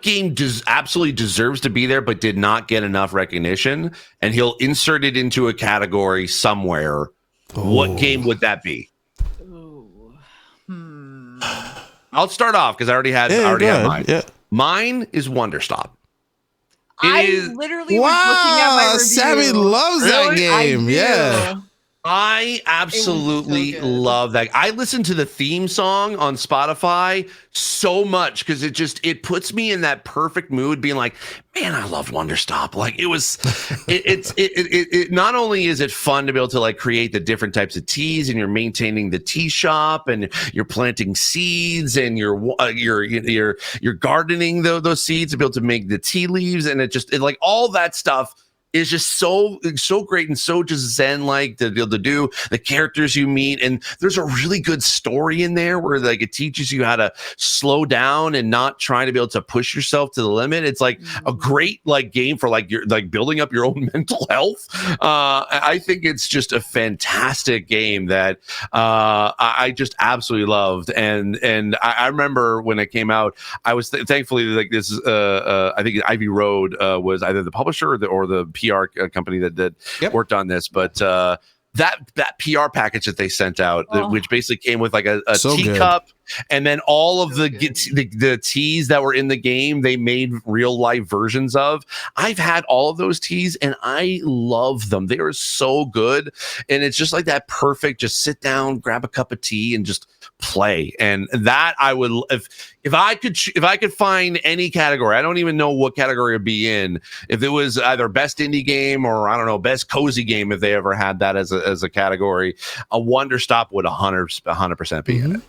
game absolutely deserves to be there but did not get enough recognition, and he'll insert it into a category somewhere, what game would that be? I'll start off because I already had mine. Yeah. Mine is Wonderstop. I literally was looking at my review. Sammy loves that game. Yeah. I absolutely love that. I listen to the theme song on Spotify so much because it puts me in that perfect mood, being like, man, I love Wonderstop. Like it not only is it fun to be able to like create the different types of teas, and you're maintaining the tea shop, and you're planting seeds, and you're gardening those seeds to be able to make the tea leaves, and it like all that stuff is just so great and so just zen-like to be able to do. The characters you meet, and there's a really good story in there where like it teaches you how to slow down and not trying to be able to push yourself to the limit. It's like a great like game for like you're like building up your own mental health. I think it's just a fantastic game that I just absolutely loved. And I remember when it came out, I was thankfully like this is I think Ivy Road was either the publisher or the PR company that worked on this, but that PR package that they sent out, which basically came with like a teacup, and then all of the teas that were in the game, they made real life versions of. I've had all of those teas, and I love them. They are so good, and it's just like that perfect. Just sit down, grab a cup of tea, and just play. And that I would, if I could find any category, I don't even know what category it'd be in. If it was either best indie game or I don't know, best cozy game, if they ever had that as a category, a Wonderstop would 100% be in it.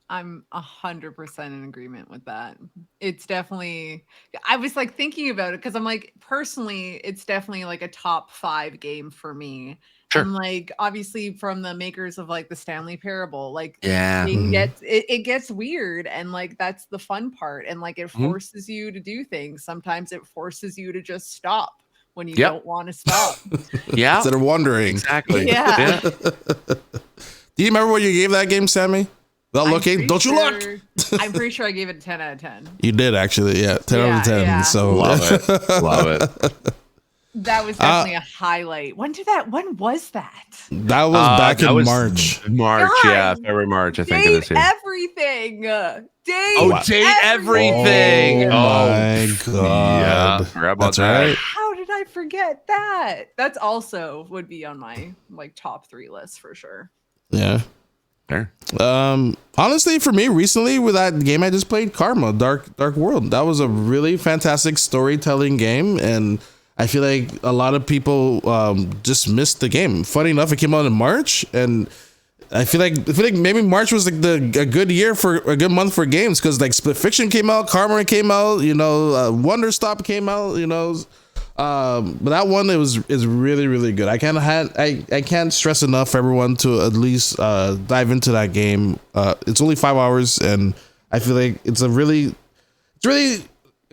I'm 100% in agreement with that. It's definitely, I was like thinking about it because I'm like, personally, it's definitely like a top 5 game for me. Sure. And like, obviously from the makers of like the Stanley Parable, like it gets weird, and like, that's the fun part. And like, it forces you to do things. Sometimes it forces you to just stop when you don't want to stop. Instead of wondering. Exactly. Yeah. Do you remember what you gave that game, Sammy? Without looking, don't you look? I'm pretty sure I gave it a 10 out of 10. You did actually, 10 out of 10. Yeah. So love it. That was definitely a highlight. When was that? That was back in March. February, March, I think it is. Everything. Date everything. Oh my god. Yeah, that's right. How did I forget that? That's also would be on my like top 3 list for sure. Yeah. Fair. Honestly, for me, recently with that game I just played, Karma, Dark World, that was a really fantastic storytelling game, and I feel like a lot of people just missed the game. Funny enough, it came out in March, and I feel like maybe March was like a good month for games, because like Split Fiction came out, Karma came out, Wonder Stop came out, but that one is really, really good. I can't stress enough for everyone to at least dive into that game. It's only 5 hours, and I feel like it's really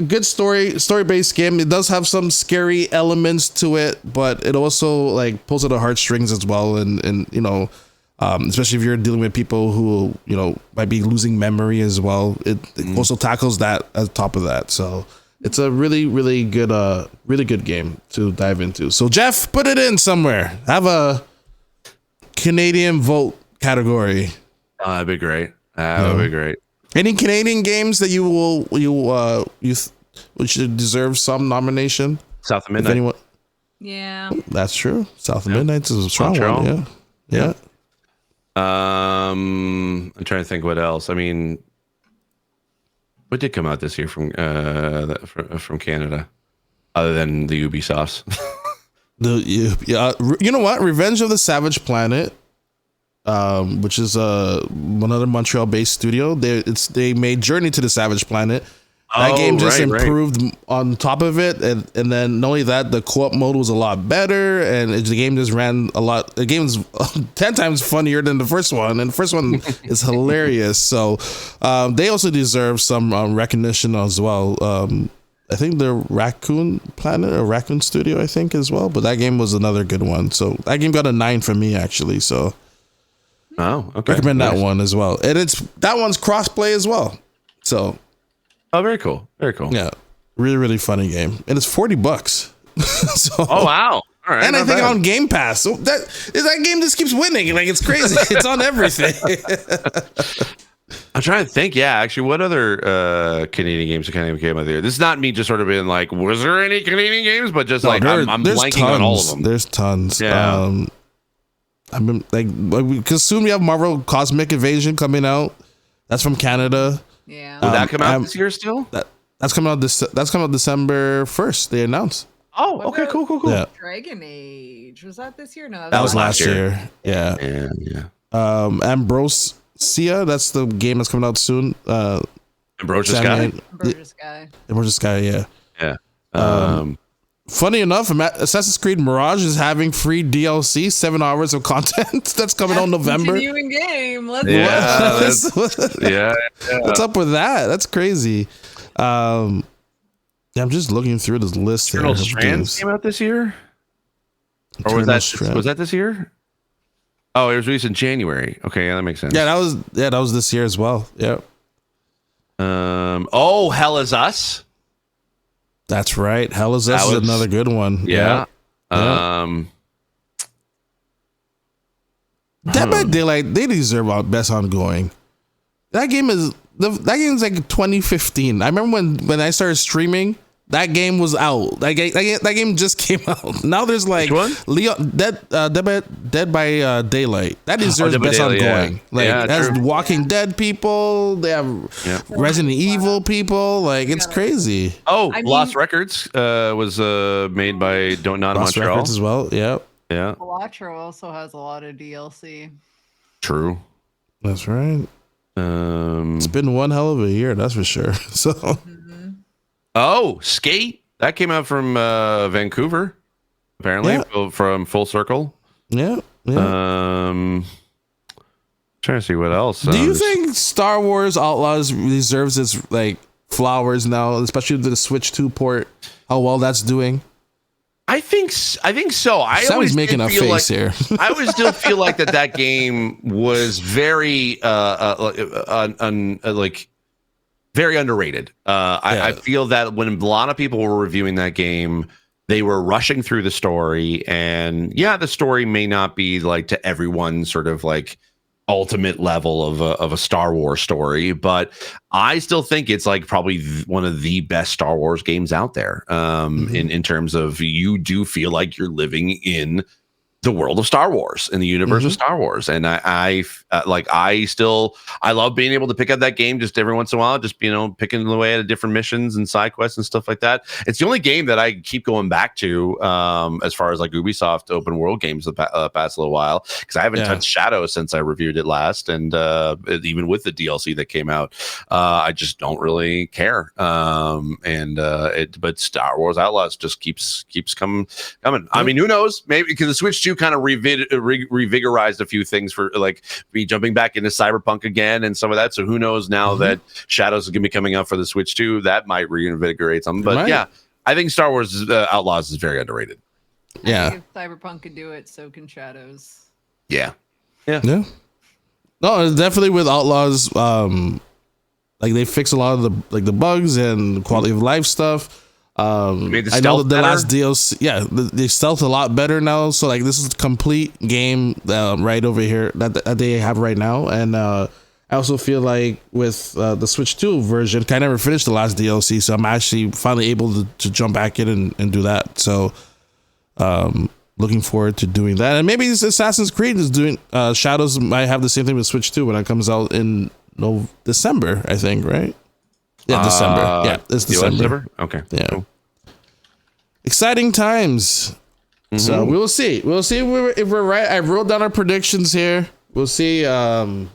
good story-based game. It does have some scary elements to it, but it also like pulls at the heartstrings as well, and especially if you're dealing with people who might be losing memory as well. It also tackles that at the top of that, so it's a really, really good game to dive into. So Jeff, put it in somewhere. Have a Canadian vote category. That'd be great. That'd be great. Any Canadian games that you should deserve some nomination? South of Midnight. Yeah, that's true. South of Midnight is a strong one. Yeah. I'm trying to think what else. I mean, what did come out this year from Canada, other than the Ubisofts? You know what? Revenge of the Savage Planet, which is another Montreal-based studio. They made Journey to the Savage Planet. That game just improved on top of it, and then not only that, the co-op mode was a lot better, and the game just ran a lot. The game is 10 times funnier than the first one, and the first one is hilarious. So they also deserve some recognition as well. I think the Raccoon Planet or Raccoon Studio, I think, as well. But that game was another good one. So that game got a 9 from me, actually. So okay, recommend that one as well. And that one's crossplay as well. So. Oh, very cool. Very cool. Yeah. Really, really funny game. And it's $40. So, oh, wow. All right. And I think on Game Pass. So that game just keeps winning. Like, it's crazy. It's on everything. I'm trying to think. Yeah, actually, what other Canadian games kind of came out there? This is not me just sort of being like, was there any Canadian games? But just I'm blanking on all of them. There's tons. Yeah. I've been because soon we have Marvel Cosmic Invasion coming out. That's from Canada. Yeah. Will that come out this year still? That's coming out December 1st. They announced. Oh, okay, cool. Yeah. Dragon Age, was that this year? No, that was last year. Yeah. Ambrosia, that's the game that's coming out soon. Ambrosia Sky. Yeah. Funny enough, Assassin's Creed Mirage is having free DLC, 7 hours of content. That's coming out in November. Continuing game. What's up with that? That's crazy. I'm just looking through this list here. Eternal Strands came out this year, or was that this year? Oh, it was released in January. Okay, yeah, that makes sense. Yeah, that was this year as well. Yeah. Hell Is Us. That's right. Hell Is Us is another good one. Yeah. Dead by Daylight, they deserve best ongoing. That game is like 2015. I remember when I started streaming, that game was out. That game just came out. Now there's like Dead by Daylight. That deserves best ongoing. Like that's Walking Dead people. They have Resident Evil people. Like it's crazy. Lost Records was made by Not Lost Montreal Records as well. Yeah. Balatro also has a lot of DLC. True. That's right. It's been one hell of a year, that's for sure. So. Skate, that came out from Vancouver, apparently, from Full Circle. Yeah. Trying to see what else. Do you think Star Wars Outlaws deserves its like flowers now, especially the Switch 2 port? How well that's doing? I think so. I always making a face here. I always still feel like that game was very very underrated. I feel that when a lot of people were reviewing that game, they were rushing through the story, and the story may not be like to everyone's sort of like ultimate level of a Star Wars story, but I still think it's like probably one of the best Star Wars games out there. In terms of, you do feel like you're living in the world of Star Wars and the universe of Star Wars. And I love being able to pick up that game just every once in a while, just, picking away at different missions and side quests and stuff like that. It's the only game that I keep going back to as far as like Ubisoft open world games the past little while, because I haven't touched Shadow since I reviewed it last. And even with the DLC that came out, I just don't really care. But Star Wars Outlaws just keeps coming. I mean, who knows? Maybe because the Switch 2 kind of revigorized a few things for like me jumping back into Cyberpunk again and some of that. So who knows now that Shadows is going to be coming out for the Switch 2, that might reinvigorate something. But yeah, I think Star Wars Outlaws is very underrated. I think if Cyberpunk could do it, so can Shadows. Yeah. No, it's definitely with Outlaws. Like they fix a lot of the bugs and quality of life stuff. I know the last DLC, they stealth a lot better now. So like this is a complete game right over here that they have right now. And I also feel like with the Switch 2 version, I never finished the last DLC, so I'm actually finally able to jump back in and do that. So looking forward to doing that. And maybe Assassin's Creed is doing Shadows might have the same thing with Switch 2 when it comes out in December, I think, right? Yeah, December. Yeah, it's December. Okay. Yeah. Cool. Exciting times. So we'll see. We'll see if we're right. I wrote down our predictions here. We'll see how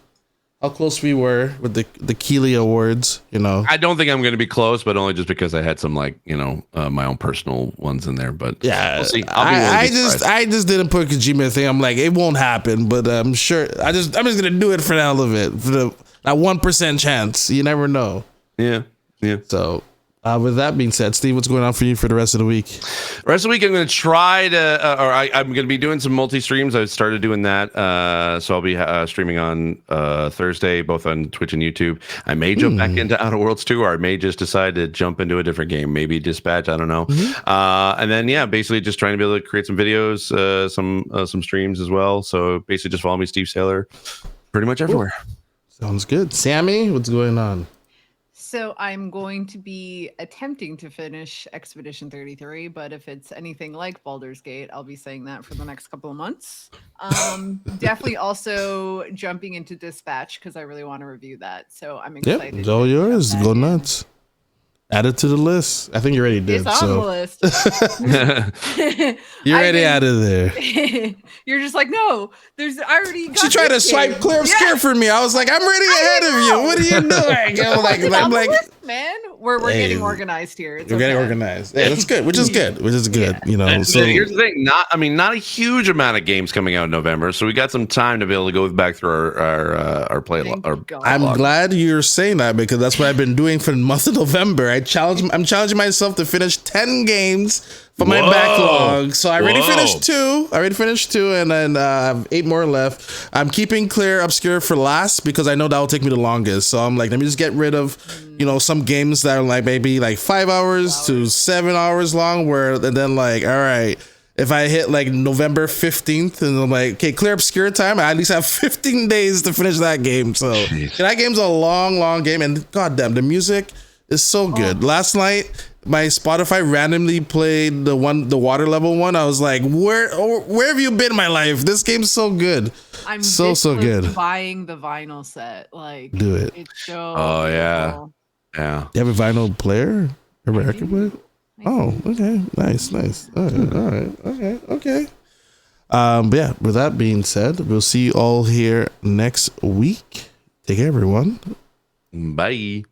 close we were with the Keeley Awards. I don't think I'm going to be close, but only just because I had some my own personal ones in there. But yeah, we'll see. I just didn't put Kojima thing. I'm like, it won't happen, but I'm sure. I'm just gonna do it for the hell of it, for that 1% chance. You never know. Yeah. So, with that being said, Steve, what's going on for you for the rest of the week? The rest of the week, I'm going to try to, I'm going to be doing some multi-streams. I started doing that. So I'll be streaming on Thursday, both on Twitch and YouTube. I may jump back into Outer Worlds 2, or I may just decide to jump into a different game, maybe Dispatch. I don't know. And then, basically just trying to be able to create some videos, some streams as well. So basically just follow me, Steve Saylor, pretty much everywhere. Sounds good. Sammy, what's going on? So I'm going to be attempting to finish Expedition 33, but if it's anything like Baldur's Gate, I'll be saying that for the next couple of months. Definitely also jumping into Dispatch because I really want to review that. So I'm excited. It's all yours. Go nuts. Add it to the list. I think you already did. It's on the list. You're already out of there. You're just like, no, I already got. She tried to swipe clear obscure for me. I was like, I'm already ahead of you. What are you doing? I'm like, man, we're getting organized here. We're getting organized. Yeah, that's good. Which is good. And so here's the thing. Not a huge amount of games coming out in November, so we got some time to be able to go back through our play. I'm glad you're saying that because that's what I've been doing for the month of November. I'm challenging myself to finish 10 games for my backlog. So I already finished 2. And then I have 8 more left. I'm keeping clear obscure for last because I know that will take me the longest. So I'm like, let me just get rid of, some games that are like maybe like 5 hours to 7 hours long and then like, all right, if I hit like November 15th and I'm like, okay, clear obscure time, I at least have 15 days to finish that game. So that game's a long game. And goddamn, the music is so good. Last night, my Spotify randomly played the water level one. I was like, where have you been in my life? This game's so good. I'm so good. Buying the vinyl set. Like, do it. It's so cool. Yeah. You have a vinyl player? A record player? Oh, okay. Nice. All right. Okay. But yeah, with that being said, we'll see you all here next week. Take care, everyone. Bye.